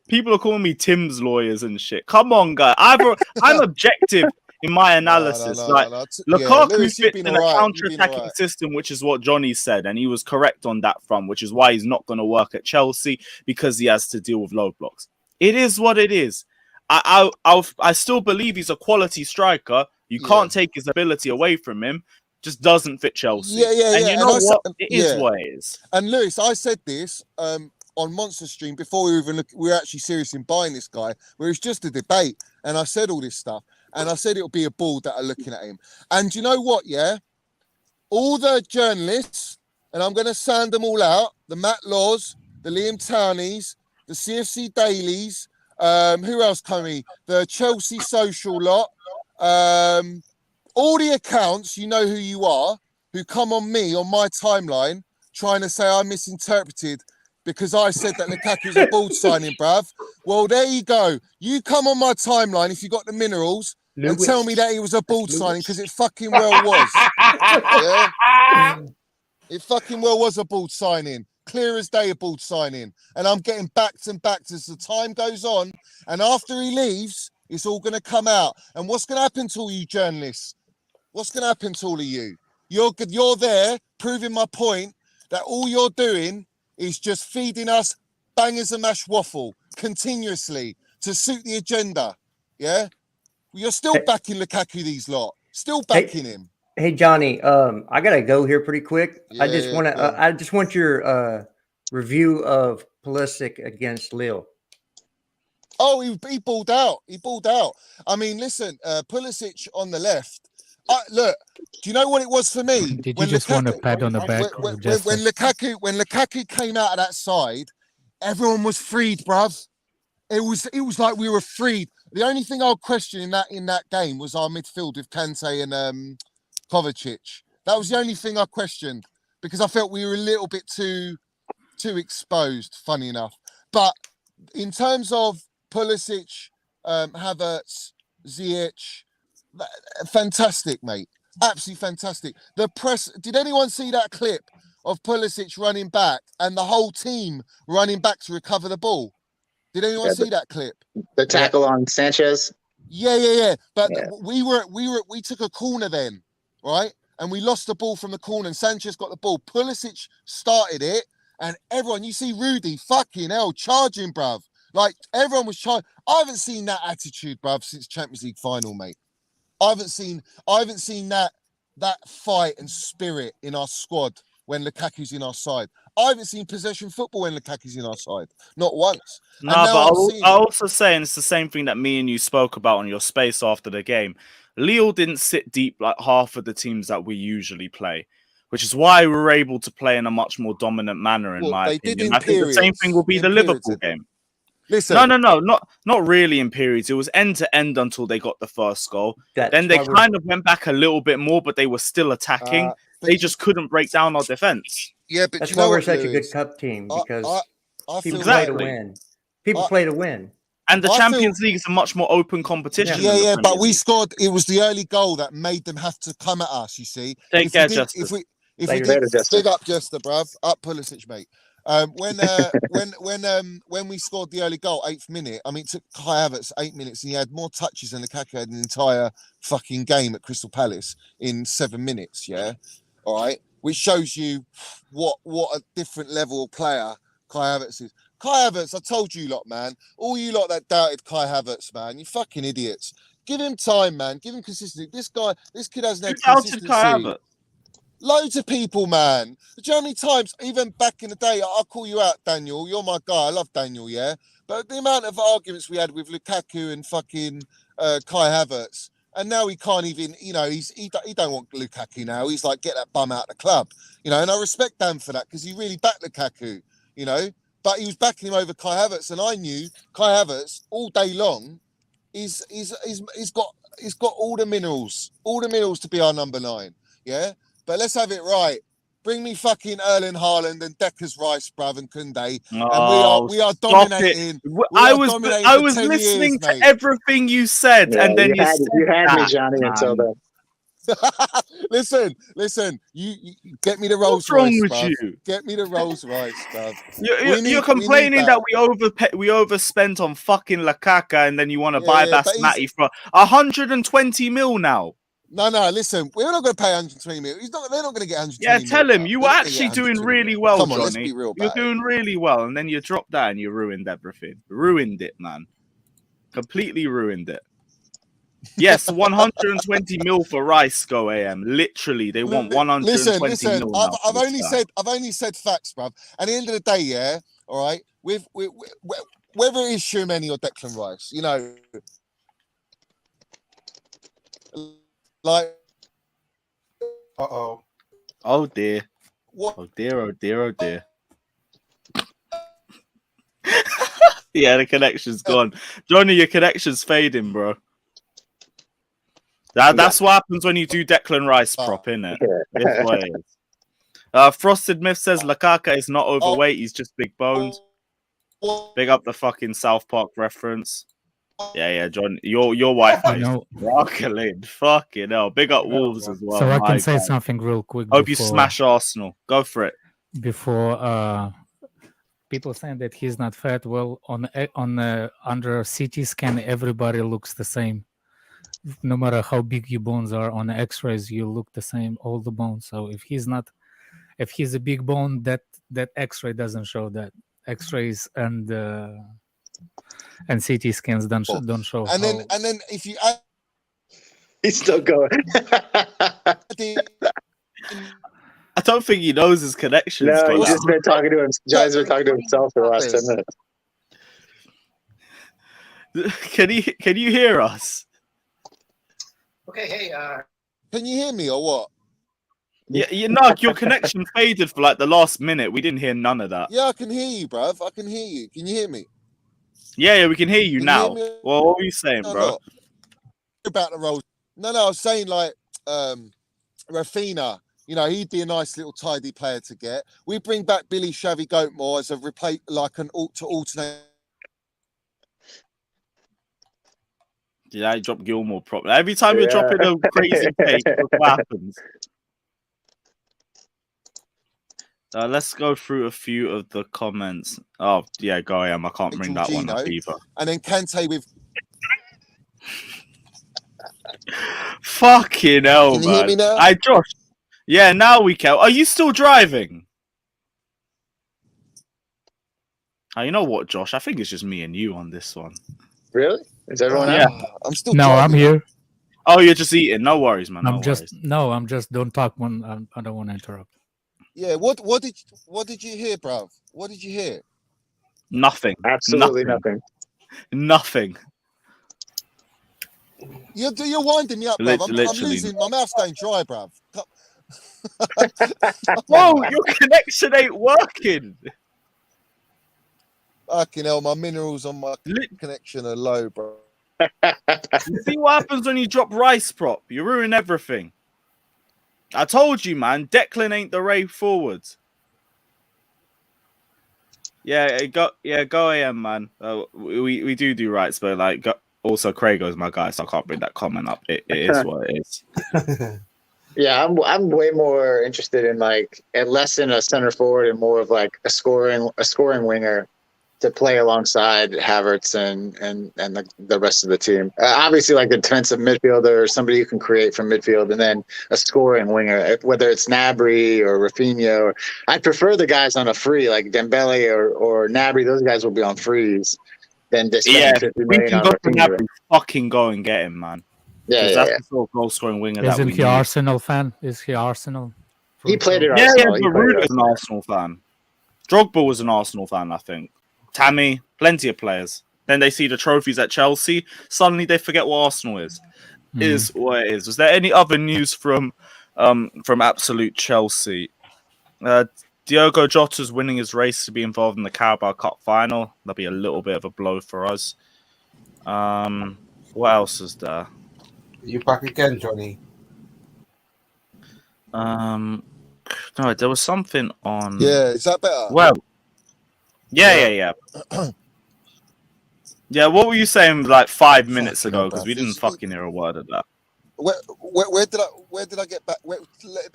People are calling me Tim's lawyers and shit. Come on, guy. I'm objective in my analysis. Lukaku fits in a counter-attacking system, which is what Johnny said, and he was correct on that front, which is why he's not going to work at Chelsea, because he has to deal with low blocks. It is what it is. I still believe he's a quality striker. You can't take his ability away from him. Just doesn't fit Chelsea. And you know what? It is what it is. And Lewis, I said this on Monster Stream before we were actually serious in buying this guy, where it's just a debate. And I said all this stuff. And I said it'll be a board that are looking at him. And you know what, yeah? All the journalists, and I'm going to sound them all out, the Matt Laws, the Liam Townies, the CFC Dailies, who else coming? The Chelsea Social lot. All the accounts, you know who you are, who come on me, on my timeline, trying to say I misinterpreted because I said that Lukaku's a board signing, bruv. Well, there you go. You come on my timeline if you got the minerals and tell me that he was a board signing, because it fucking well was. Yeah? It fucking well was a board signing. Clear as day, a board signing. And I'm getting backed and backed as the time goes on. And after he leaves, it's all going to come out. And what's going to happen to all you journalists? What's going to happen to all of you? You're there proving my point that all you're doing is just feeding us bangers and mash waffle continuously to suit the agenda. Yeah? You're still backing Lukaku, these lot. Still backing him. Hey, Johnny, I got to go here pretty quick. I just want your review of Pulisic against Lille. Oh, he balled out. He balled out. I mean, listen, Pulisic on the left. Look, do you know what it was for me? Did you just want a pat on the back? When Lukaku came out of that side, everyone was freed, bruv. It was like we were freed. The only thing I'll question in that game was our midfield with Kante and Kovacic. That was the only thing I questioned, because I felt we were a little bit too exposed, funny enough. But in terms of Pulisic, Havertz, Ziyech, fantastic, mate. Absolutely fantastic. The press. Did anyone see that clip of Pulisic running back and the whole team running back to recover the ball? Did anyone see that clip? The tackle on Sanchez. Yeah. But Yeah. we took a corner then, right? And we lost the ball from the corner, and Sanchez got the ball. Pulisic started it, and everyone, you see Rudy, fucking hell, charging, bruv. Like, everyone was charging. I haven't seen that attitude, bruv, since Champions League final, mate. I haven't seen that fight and spirit in our squad when Lukaku's in our side. I haven't seen possession football when Lukaku's in our side. Not once. No, but I also saying it's the same thing that me and you spoke about on your space after the game. Lille didn't sit deep like half of the teams that we usually play, which is why we were able to play in a much more dominant manner, in my opinion. I think the same thing will be the Liverpool game. Listen, no, not really in periods. It was end to end until they got the first goal. Then they kind of went back a little bit more, but they were still attacking. They just couldn't break down our defense. Yeah, but that's why we're such a good cup team, because people play to win. People play to win. And the Champions League is a much more open competition. Yeah, but we scored. It was the early goal that made them have to come at us, you see. Take care, Justice. If we did, big up Jester, bruv. Up Pulisic, mate. When we scored the early goal, 8th minute, I mean, it took Kai Havertz 8 minutes, and he had more touches than Lukaku had an entire fucking game at Crystal Palace in 7 minutes, yeah? All right? Which shows you what a different level of player Kai Havertz is. Kai Havertz, I told you lot, man. All you lot that doubted Kai Havertz, man, you fucking idiots. Give him time, man. Give him consistency. This kid hasn't had consistency. Kai Havertz? Loads of people, man. Do you know how many times, even back in the day, I'll call you out, Daniel. You're my guy. I love Daniel, yeah? But the amount of arguments we had with Lukaku and fucking Kai Havertz, and now he can't even, you know, he don't want Lukaku now. He's like, get that bum out of the club. You know, and I respect Dan for that, because he really backed Lukaku, you know? But he was backing him over Kai Havertz, and I knew Kai Havertz all day long. He's got all the minerals to be our number 9. Yeah, but let's have it right. Bring me fucking Erling Haaland and Decker's Rice, bruv, and Koundé, and we are dominating. I was listening to everything you said, and then you had me, Johnny, until then. Listen. You get me the Rolls Royce. What's wrong with you? Get me the Rolls Royce, bruv. You're complaining that we overspent on fucking Lukaku, and then you want to buy Basmati for 120 mil now. No. Listen, we're not going to pay 120 mil. They're not going to get 120 mil. Yeah, tell him you were actually doing really well, Come on, Johnny. let's be real. You're doing really well, and then you dropped that and you ruined everything. Ruined it, man. Completely ruined it. Yes, 120 mil for Rice go AM. Literally, they want 120 mil. Now I've only said facts, bruv. At the end of the day, yeah, all right. With whether it is Tchouaméni or Declan Rice, you know, like, oh dear, what? Oh dear. Yeah, the connection's gone. Johnny, your connection's fading, bro. That's what happens when you do Declan Rice prop, innit? That's what it is. Frosted Myth says Lukaku is not overweight, he's just big bones. Big up the fucking South Park reference. Yeah, John, your wife is rocking. Fucking hell. Big up Wolves as well. So I can say something real quick. Hope you smash Arsenal. Go for it. Before people saying that he's not fat, well, on under CT scan, everybody looks the same. No matter how big your bones are, on the X-rays, you look the same, all the bones. So if he's a big bone, that X-ray doesn't show that. X-rays and CT scans don't show. And then if you add, he's still going. I don't think he knows his connections. No, he's just been talking to him. Johnny's been talking to himself for the last 10 minutes. Can you hear us? Okay, hey. Can you hear me or what? Yeah, your connection faded for like the last minute. We didn't hear none of that. Yeah, I can hear you, bruv. I can hear you. Can you hear me? Yeah, we can hear you now. Well, what were you saying, bro? About the roles. No, I was saying like Rafinha. You know, he'd be a nice little tidy player to get. We bring back Billy Shavy Goatmore as a alternate. Yeah, I dropped Gilmore properly. Every time you're Yeah. dropping a crazy take, look what happens. Let's go through a few of the comments. Oh, yeah, go I can't bring that one up Jorginho, either. and then Kante with. Fucking hell, Can you man. hear me now? Josh. Yeah, now we can. Are you still driving? You know what, Josh? I think it's just me and you on this one. Really? Is everyone Yeah. out? I'm still. No, I'm driving. here. Oh, you're just eating. No worries, man. I'm just don't talk when I don't want to interrupt. Yeah. What did you hear, bruv? What did you hear? Nothing. Absolutely nothing. Nothing. You're winding me up, bruv. I'm Literally. losing. My mouth's going dry, bruv. Whoa, your connection ain't working. Fucking hell, my minerals on my connection are low, bro. You see what happens when you drop Rice prop? You ruin everything. I told you, man. Declan ain't the way forward. Yeah, go AM, man. We do rights, but like also Craigo's my guy, so I can't bring that comment up. It is what it is. Yeah, I'm way more interested in like less in a center forward and more of like a scoring winger to play alongside Havertz and the rest of the team. Obviously, like a defensive midfielder or somebody you can create from midfield, and then a scoring winger, whether it's Gnabry or Rafinha. I'd prefer the guys on a free, like Dembele or Gnabry. Those guys will be on frees than to spend 50 we million can on go to Rafinha. Gnabry, fucking go and get him, man. Yeah, That's the sort of goal scoring winger that Isn't we he need. Arsenal fan? Is he Arsenal? He played at Yeah, Arsenal. but Rudiger's an Arsenal fan. Drogba was an Arsenal fan, I think. Tammy, plenty of players. Then they see the trophies at Chelsea. Suddenly they forget what Arsenal is. Is what it is. Was there any other news from Absolute Chelsea? Diogo Jota's winning his race to be involved in the Carabao Cup final. That'll be a little bit of a blow for us. What else is there? You back again, Johnny? No, there was something on. Yeah, is that better? Well, yeah. Yeah, what were you saying like 5 minutes ago? Because we didn't fucking hear a word of that. Where did I get back?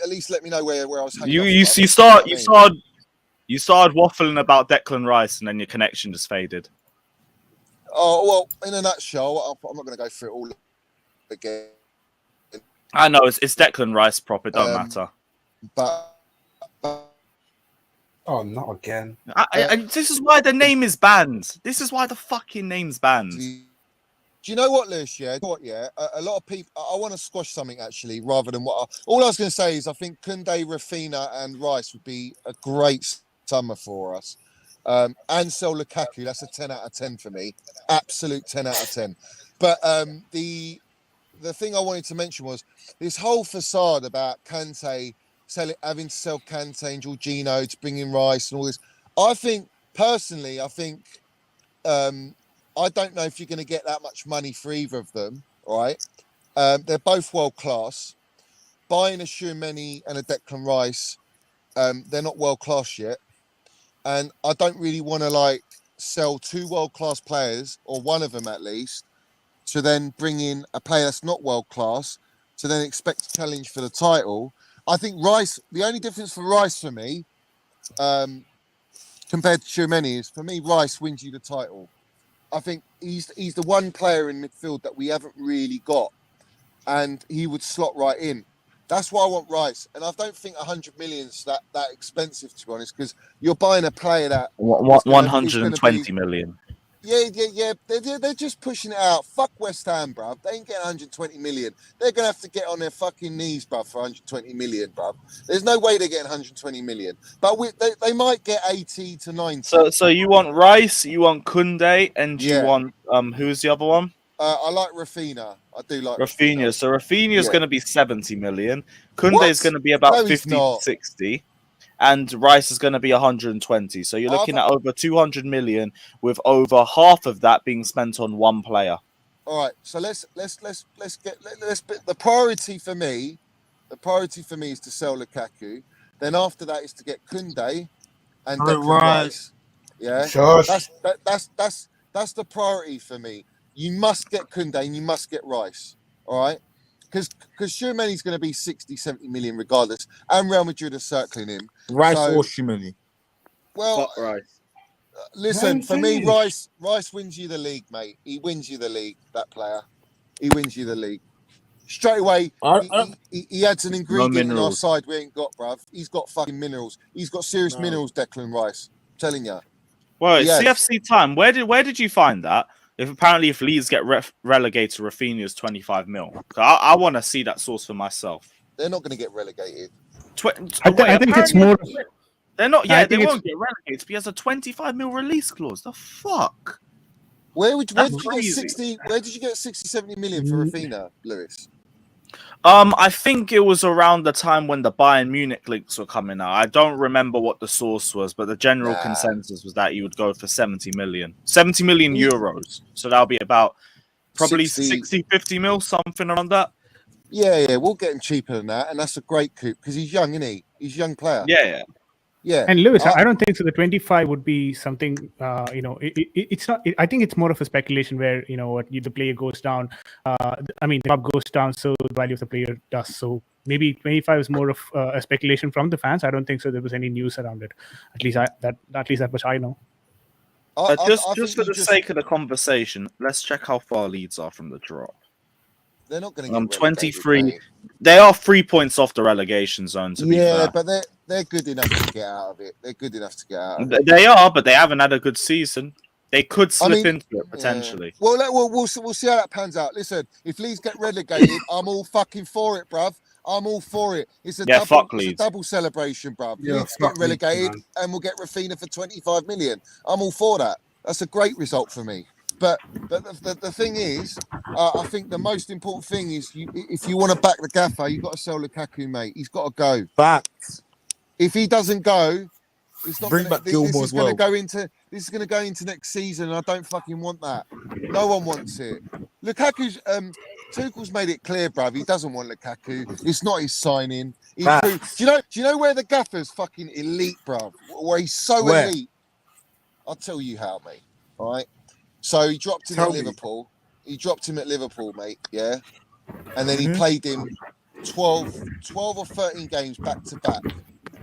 At least let me know where I was. You started waffling about Declan Rice, and then your connection just faded. Oh well, in a nutshell, I'm not going to go through it all again. I know it's Declan Rice prop. It don't matter. But oh, not again. This is why the name is banned. This is why the fucking name's banned. Do you know what, Lewis? Yeah, a lot of people. I want to squash something actually, rather than what. All I was going to say is I think Koundé, Rafinha, and Rice would be a great summer for us. And sell Lukaku. That's a 10 out of 10 for me. Absolute 10 out of 10. But the thing I wanted to mention was this whole facade about Kante having to sell Kante and Jorginho to bring in Rice and all this. I think personally, I don't know if you're going to get that much money for either of them. Right? They're both world class. Buying a Tchouaméni and a Declan Rice, they're not world class yet. And I don't really want to like sell two world class players, or one of them at least, to then bring in a player that's not world class, to then expect to challenge for the title. I think Rice, the only difference for Rice for me, compared to Tchouaméni, is for me, Rice wins you the title. I think he's the one player in midfield that we haven't really got, and he would slot right in. That's why I want Rice, and I don't think 100 million's that expensive, to be honest, because you're buying a player that 120 million. Yeah. They're just pushing it out. Fuck West Ham, bruv. They ain't getting 120 million. They're gonna have to get on their fucking knees, bruv, for 120 million, bruv. There's no way they're getting 120 million, but they might get 80 to 90. So you want Rice, you want Koundé, and you want who's the other one? I like Rafinha. I do like Rafinha. So Rafinha is going to be 70 million. Koundé is going to be about 50 to 60. And Rice is going to be 120. So you're looking at over 200 million, with over half of that being spent on one player. All right. So let's the priority for me. The priority for me is to sell Lukaku. Then after that is to get Koundé and Declan Rice. Yeah. Sure. That's the priority for me. You must get Koundé and you must get Rice. All right? Because Tchouameni's going to be 60, 70 million regardless. And Real Madrid are circling him. Rice So- or Tchouameni? Well, Fuck Rice. listen, Man, for me, finish. Rice wins you the league, mate. He wins you the league, that player. He wins you the league. Straight away, he adds an ingredient in our minerals. side we ain't got, bruv. He's got fucking minerals. He's got serious No. minerals, Declan Rice. I'm telling you. Wait, Yes. CFC time. Where did you find that? If Leeds get relegated, Rafinha's 25 mil. I want to see that source for myself. They're not going to get relegated. I think it's more. They're not. I Yeah, they think it's- won't get relegated. But he has a 25 mil release clause. The fuck? Where did you That's get crazy. 60? Where did you get 60, 70 million for Rafinha, Lewis? I think it was around the time when the Bayern Munich links were coming out. I don't remember what the source was, but the general Nah. consensus was that he would go for 70 million. 70 million Yeah. euros. So that'll be about probably 60. 60, 50 mil, something around that. Yeah, we'll get him cheaper than that, and that's a great coup because he's young, isn't he? He's a young player. Yeah. Yeah. And Lewis, I don't think so. The 25 would be something. It's not. I think it's more of a speculation where the player goes down. The club goes down, so the value of the player does. So maybe 25 is more of a speculation from the fans. I don't think so. There was any news around it. At least that much I know. I Just think for the sake of the conversation, let's check how far Leeds are from the drop. they're not going to get 23. mate. They are 3 points off the relegation zone. To be Yeah, fair, but they're good enough to get out of it. They're good enough to get out of it. they are, but they haven't had a good season. They could slip into it potentially. Yeah. Well, we'll see how that pans out. Listen, if Leeds get relegated, I'm all fucking for it, bruv. I'm all for it. It's a double celebration, bruv. Yeah, Leeds fuck get relegated, Leeds, and we'll get Rafinha for 25 million. I'm all for that. That's a great result for me. But the thing is, I think the most important thing is if you want to back the gaffer, you've got to sell Lukaku, mate. He's got to go. Facts. If he doesn't go, it's not Bring gonna, back this Gilmore is as going to well. go into next season, and I don't fucking want that. No one wants it. Lukaku's Tuchel's made it clear, bruv. He doesn't want Lukaku. It's not his signing. Do you know where the gaffer's fucking elite, bruv? Where he's so elite. I'll tell you how, mate. All right. So he dropped him at Liverpool. He dropped him at Liverpool, mate. Yeah. And then he played him 12 or 13 games back to back.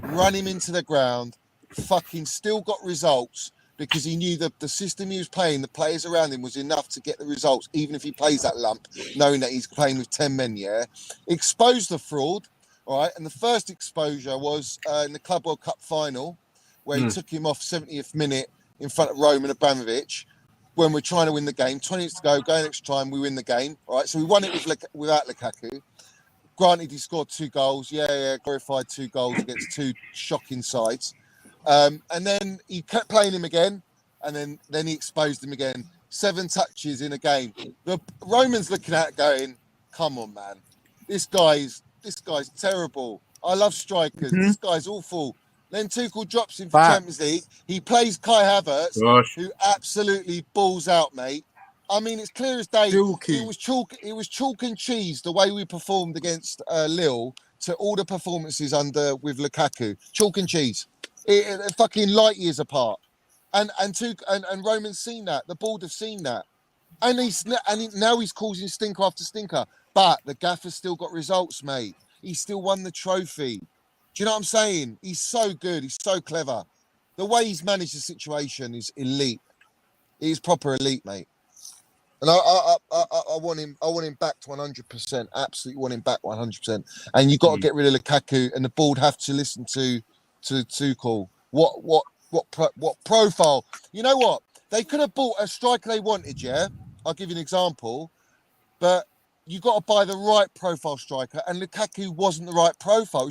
Run him into the ground. Fucking still got results because he knew that the system he was playing, the players around him was enough to get the results, even if he plays that lump, knowing that he's playing with 10 men, yeah. Exposed the fraud, all right. And the first exposure was in the Club World Cup final, where he took him off 70th minute in front of Roman Abramovich. When we're trying to win the game, 20 minutes to go, going extra time, we win the game. All right, so we won it without Lukaku. Granted, he scored 2 goals. Yeah, glorified 2 goals against 2 shocking sides. And then he kept playing him again, and then he exposed him again. 7 touches in a game. The Roman's looking at it going, come on, man. This guy's terrible. I love strikers. This guy's awful. Then Tuchel drops him for Champions League. He plays Kai Havertz, who absolutely balls out, mate. I mean, it's clear as day. It was chalk and cheese the way we performed against Lille to all the performances with Lukaku. Chalk and cheese. It fucking light years apart. And Roman's seen that. The board have seen that. And now he's causing stinker after stinker. But the gaffer's still got results, mate. He still won the trophy. Do you know what I'm saying? He's so good. He's so clever. The way he's managed the situation is elite. He's proper elite, mate. And I want him. I want him back to 100%. Absolutely want him back 100%. And you got to get rid of Lukaku. And the board have to listen to Tuchel. What profile? You know what? They could have bought a striker they wanted. Yeah, I'll give you an example. But you got to buy the right profile striker, and Lukaku wasn't the right profile.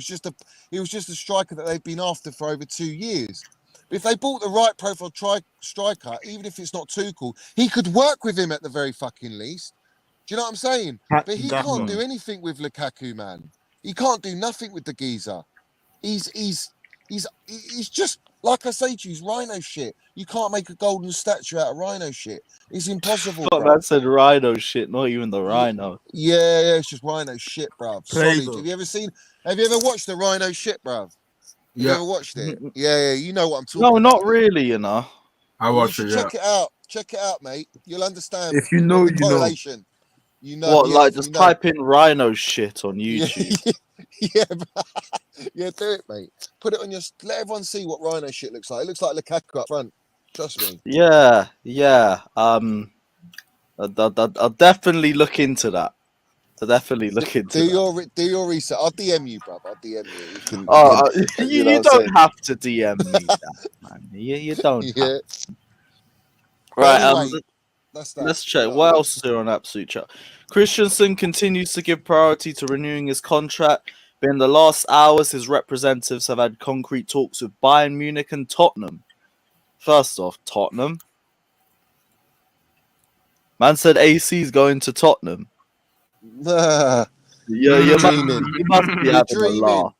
He was just a striker that they've been after for over 2 years. If they bought the right profile striker, even if it's not Tuchel, he could work with him at the very fucking least. Do you know what I'm saying? But he can't do anything with Lukaku, man. He can't do nothing with the geezer. He's just, like I say to you, he's rhino shit. You can't make a golden statue out of rhino shit. It's impossible. But that said rhino shit, not even the rhino. Yeah, it's just rhino shit, bruv. Solid. Have you ever watched the rhino shit, bruv? You ever watched it? Yeah, you know what I'm talking about. No, not really, you know. I watched it. Check it out. Check it out, mate. You'll understand. If you know, the you know. correlation. You know. What, yeah, like if just you know. type in rhino shit on YouTube? Yeah, yeah, do it, mate. Put it on your. Let everyone see what rhino shit looks like. It looks like Lukaku up front. Trust me. Yeah. I'll definitely look into that. I'll definitely look into that. Do your research. I'll DM you, bro. I'll DM you. You can. Oh, you know you what I'm don't have to DM me that, man. You don't. saying? Yeah. Right. Anyway, that's that. Let's check. You know What I mean? else is there on Absolute Chat? Christensen continues to give priority to renewing his contract, but in the last hours, his representatives have had concrete talks with Bayern Munich and Tottenham. First off, Tottenham. Man said AC's going to Tottenham. Nah, Yeah, you're you dreaming. must be You're having a dreaming. laugh.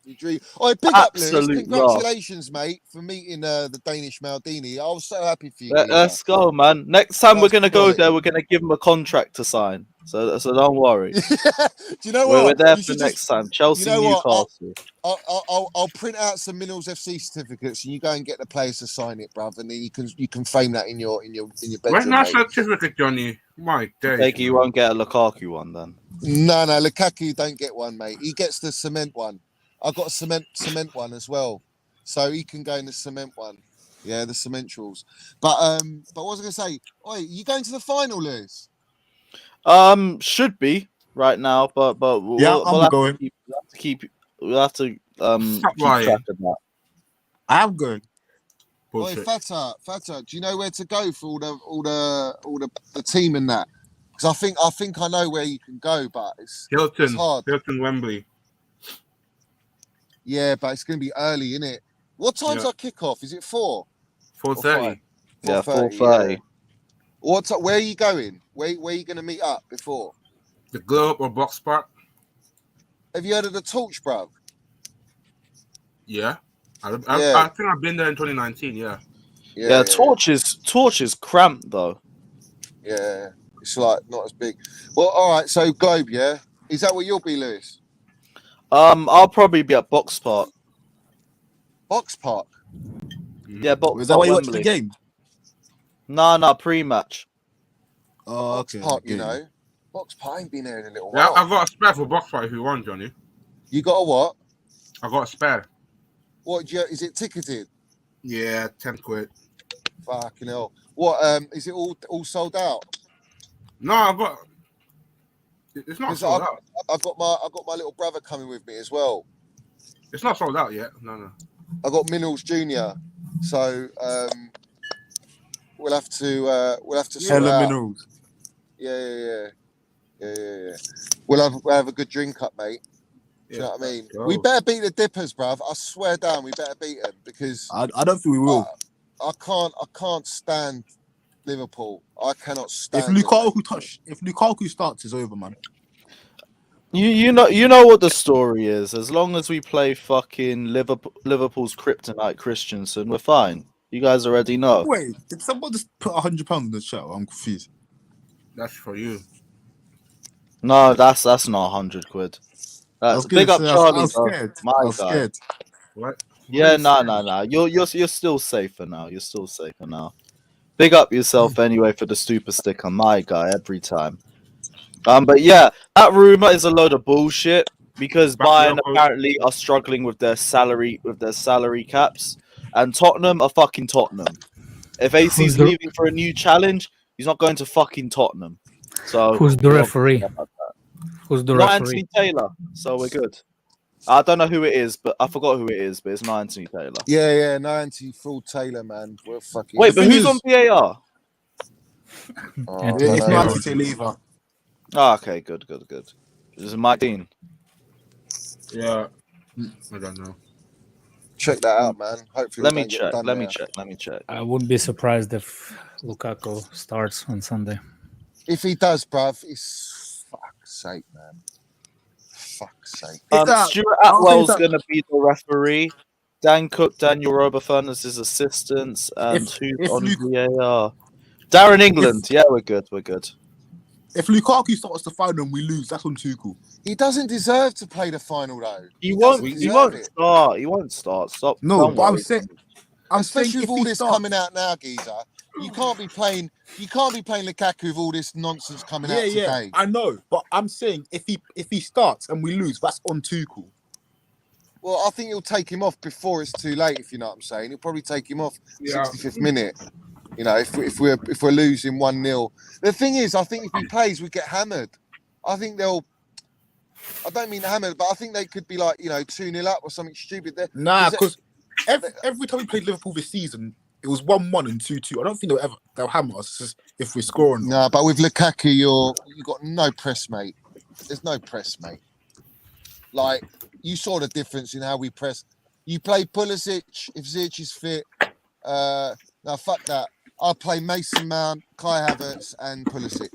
You dream. Oh, big up, Lewis. Absolute Congratulations, mate, for meeting the Danish Maldini. I was so happy for you. Let's go, man. Next time we're That's gonna go quality. there, we're gonna give him a contract to sign. So don't worry. Do you know We're what? there You for should next time. Chelsea, you know what? Newcastle. I'll print out some Minerals FC certificates, and you go and get the players to sign it, bruv, and then you can frame that in your Where's bedroom. national Mate. certificate, Johnny? My days. Take you won't get a Lukaku one then. No, Lukaku don't get one, mate. He gets the cement one. I've got a cement one as well, so he can go in the cement one. Yeah, the cementrals. But what was I gonna say? Oi, you going to the final, Lewis? Should be right now, but Yeah, we'll I'm have going. we'll have to Stop keep lying. track of that. I am going. Oi, Bullshit. Fata, do you know where to go for all the team and that? Because I think I know where you can go, but it's hard. Hilton Wembley. Yeah, but it's going to be early, innit? What time's our kickoff? Is it 4? 4:30. Yeah, 4:30. 4:30. Where are you going? Where are you going to meet up before? The Globe or Box Park? Have you heard of the Torch, bruv? Yeah. I Yeah. think I've been there in 2019. Yeah. Yeah, Torch is cramped though. Yeah, it's like not as big. Well, all right. So Globe, yeah. Is that where you'll be, Lewis? I'll probably be at Box Park. Box Park. Yeah, Box Is that Park, why you watch Wembley. the game? No, pre-match. Oh, Box okay. Park, okay. you know. Box Park ain't been there in a little Yeah, while. I've got a spare for Box Park if you want, Johnny. You got a what? I got a spare. What? Is it ticketed? Yeah, 10 quid. Fucking hell. What? Is it all sold out? No, I got. It's not 'Cause sold out. I got my little brother coming with me as well. It's not sold out yet. No. I got Minerals Junior, so we'll have to sort Hella out. Minerals. Yeah. We'll have a good drink up, mate. Do you know what I mean? Go. We better beat the Dippers, bruv. I swear down, we better beat them because I don't think we will. I can't stand Liverpool. I cannot If stand them, Lukaku starts, it's over, man. You know what the story is. As long as we play fucking Liverpool's kryptonite Christensen, we're fine. You guys already know. Wait, did someone just put £100 in the chat? I'm confused. That's for you. No, that's not 100 quid. That's big up Charlie. I was scared. My I was guy. scared. What? Yeah, no. You're still safer now. You're still safer now. Big up yourself anyway for the super sticker, my guy, every time. But yeah, that rumor is a load of bullshit because Bayern apparently are struggling with their salary caps, and Tottenham are fucking Tottenham. If AC's leaving for a new challenge, he's not going to fucking Tottenham. So who's the referee? Who's the not referee? Anthony Taylor. So we're good. I don't know who it is, but I forgot who it is. But it's not Anthony Taylor. Yeah, no Anthony Taylor, man. We're fucking. Wait, but who's on VAR? It's not Anthony Taylor either. Oh, okay, good. Is it Mike Dean? Yeah, I don't know. Check that out, man. Hopefully, Let me check. I wouldn't be surprised if Lukaku starts on Sunday. If he does, bruv, it's fuck's sake, man. Fuck's sake. Stuart Atwell's going to be the referee. Dan Cook, Daniel Robertson is his assistants, and who's on VAR? Darren England. Yeah, we're good. If Lukaku starts the final and we lose, that's on Tuchel. He doesn't deserve to play the final, though. He won't start. Stop. No, Don't but worry. I'm Especially saying with all this coming out now, geezer. You can't be playing Lukaku with all this nonsense coming out today. I know, but I'm saying if he starts and we lose, that's on Tuchel. Well, I think he'll take him off before it's too late. If you know what I'm saying, he'll probably take him off 65th minute. You know, if we're losing 1-0. The thing is, I think if he plays, we get hammered. I think they'll. I don't mean hammered, but I think they could be like 2-0 up or something stupid. Nah, because every time we played Liverpool this season, it was 1-1 and 2-2. I don't think they'll hammer us just if we're scoring. No, but with Lukaku, you got no press, mate. There's no press, mate. Like, you saw the difference in how we press. You play Pulisic if Ziyech is fit. No, fuck that. I'll play Mason Mount, Kai Havertz, and Pulisic.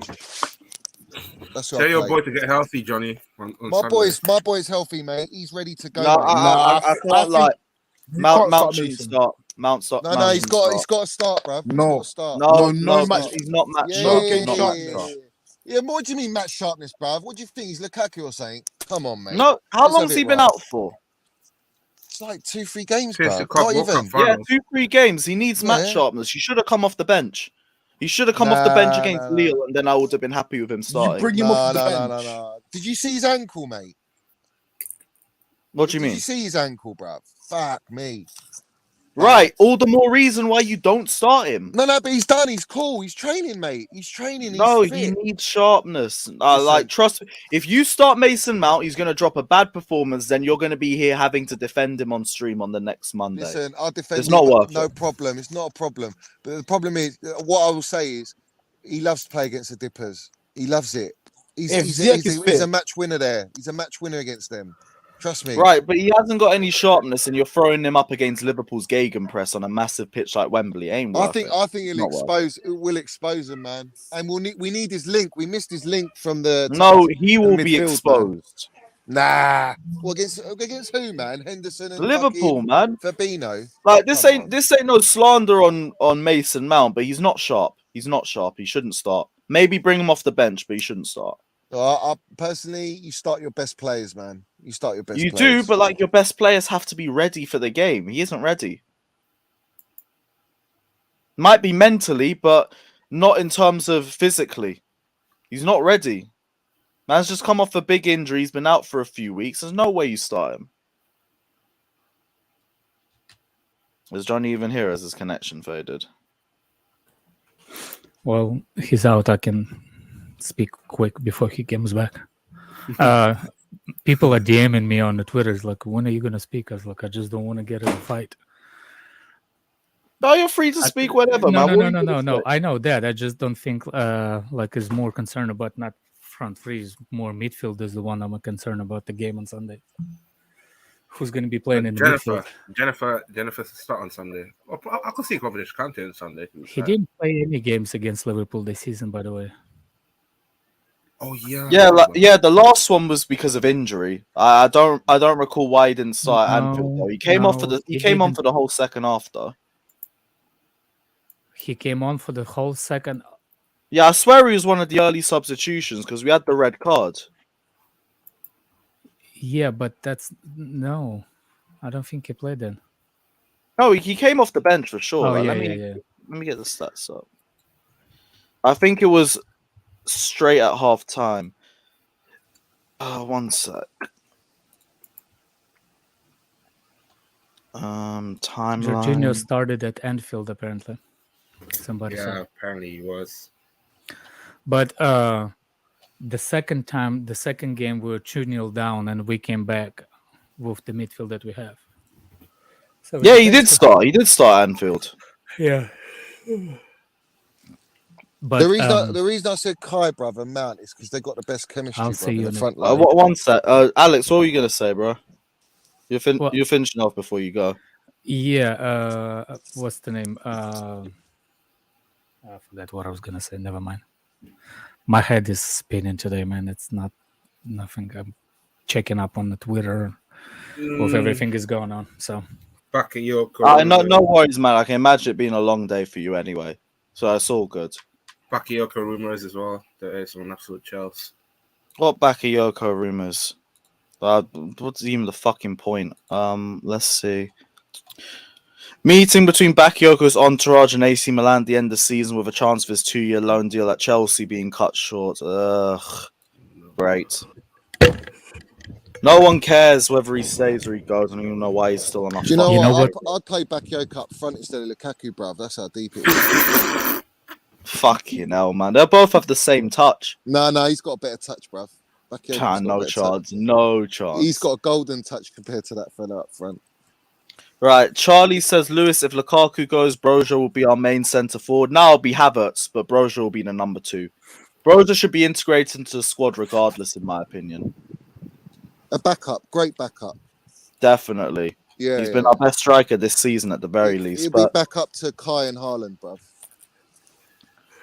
That's what Tell I your play. boy to get healthy, Johnny. On My boy's healthy, mate. He's ready to go. No, mate. I felt like Mount shouldn't start. Mount No, he's got to start, bro. No, he's got to start. no match. He's not match Yeah, sharp. yeah, He's not yeah, match yeah, sharp. Yeah, what do you mean match sharpness, bruv? What do you think? He's Lukaku or something? Come on, mate. No, how Let's long's have he it been right. out for? It's like 2-3 games, Since the bruv. Cup Not World Cup even. final. Yeah, 2-3 games. He needs match Yeah. sharpness. He should have come off the bench. He should have come off the bench against Nah. Lille, and then I would have been happy with him starting. bring him off the bench. No. Did you see his ankle, mate? What do you Did mean? you see his ankle, bruv? Fuck me. Right, all the more reason why you don't start him. No, but he's done. He's cool. He's training, mate. He's training. No, He's he fit. needs sharpness. Listen. Like, trust me, if you start Mason Mount, he's going to drop a bad performance. Then you're going to be here having to defend him on stream on the next Monday. Listen, I'll defend It's him. not worth No it. problem. It's not a problem. But the problem is, what I will say is, he loves to play against the Dippers. He loves it. He's a match winner there. He's a match winner against them. Trust me. Right, but he hasn't got any sharpness, and you're throwing him up against Liverpool's Gegenpress on a massive pitch like Wembley. Ain't worth it. I think Not worth it will expose him, man. And we need his link. We missed his link from the. No, he will be midfield, exposed. Nah. Well, against who, man? Henderson and Liverpool, man. Fabinho. Like this ain't no slander on Mason Mount, but he's not sharp. He's not sharp. He shouldn't start. Maybe bring him off the bench, but he shouldn't start. Personally, you start your best players, man. You start your best. You players. do, but like your best players have to be ready for the game. He isn't ready. Might be mentally, but not in terms of physically. He's not ready. Man's just come off a big injury. He's been out for a few weeks. There's no way you start him. Is Johnny even here as his connection faded? Well, he's out. I can speak quick before he comes back. People are DMing me on the Twitter. It's like, when are you going to speak? I was like, I just don't want to get in a fight. No, you're free to speak whatever, man. No. I know that. I just don't think is more concerned about not front three. Is more midfield is the one I'm concerned about the game on Sunday. Who's going to be playing in the midfield? Jennifer start on Sunday. I could see Kovacic Kante on Sunday. He didn't play any games against Liverpool this season, by the way. Oh yeah. Yeah, the last one was because of injury. I don't recall why he didn't start at Anfield though. He came on for the whole second half though. He came on for the whole second. Yeah, I swear he was one of the early substitutions because we had the red card. Yeah, but no. I don't think he played then. No, he came off the bench for sure. Oh, Like, yeah, let me get the stats up. I think it was straight at half time. One sec. Timeline. Jorginho started at Anfield apparently. Somebody said. Yeah, apparently he was. But the second game we were 2-0 down and we came back with the midfield that we have. So yeah, he did start. He did start at Anfield. Yeah. But the reason I said Kai, brother, Mount is because they got the best chemistry. I'll see you in the front line. One sec. Alex, what were you gonna say, bro? You're finishing off before you go. Yeah. What's the name? I forgot what I was gonna say. Never mind. My head is spinning today, man. It's nothing. I'm checking up on the Twitter with everything is going on. So Bakayoko. No worries, man. I can imagine it being a long day for you anyway. So it's all good. Bakayoko rumors as well. There is some absolute Chelsea. What Bakayoko rumors? What's even the fucking point? Let's see. Meeting between Bakayoko's entourage and AC Milan at the end of the season with a chance of his 2-year loan deal at Chelsea being cut short. Ugh. Great. No one cares whether he stays or he goes. I don't even know why he's still on our Do you know You know what? what? I'd play Bakayoko up front instead of Lukaku, bruv. That's how deep it is. Fucking hell, man. They both have the same touch. No, he's got a better touch, bruv. Bakayoko's got a No better chance. touch. No chance. He's got a golden touch compared to that fella up front. Right, Charlie says, Lewis, if Lukaku goes, Broja will be our main centre forward. Now it'll be Havertz, but Broja will be the number 2. Broja should be integrated into the squad regardless, in my opinion. A backup, great backup. Definitely. Yeah, He's been our best striker this season at the very least. He'll But be back up to Kai and Haaland, bruv.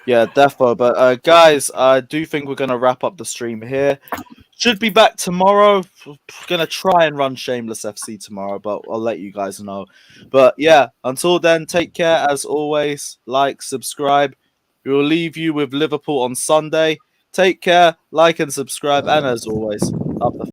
yeah, defo. But guys, I do think we're going to wrap up the stream here. Should be back tomorrow. Gonna try and run Shameless FC tomorrow, but I'll let you guys know. But yeah, until then, take care as always. Like, subscribe. We will leave you with Liverpool on Sunday. Take care, like and subscribe, and as always, up the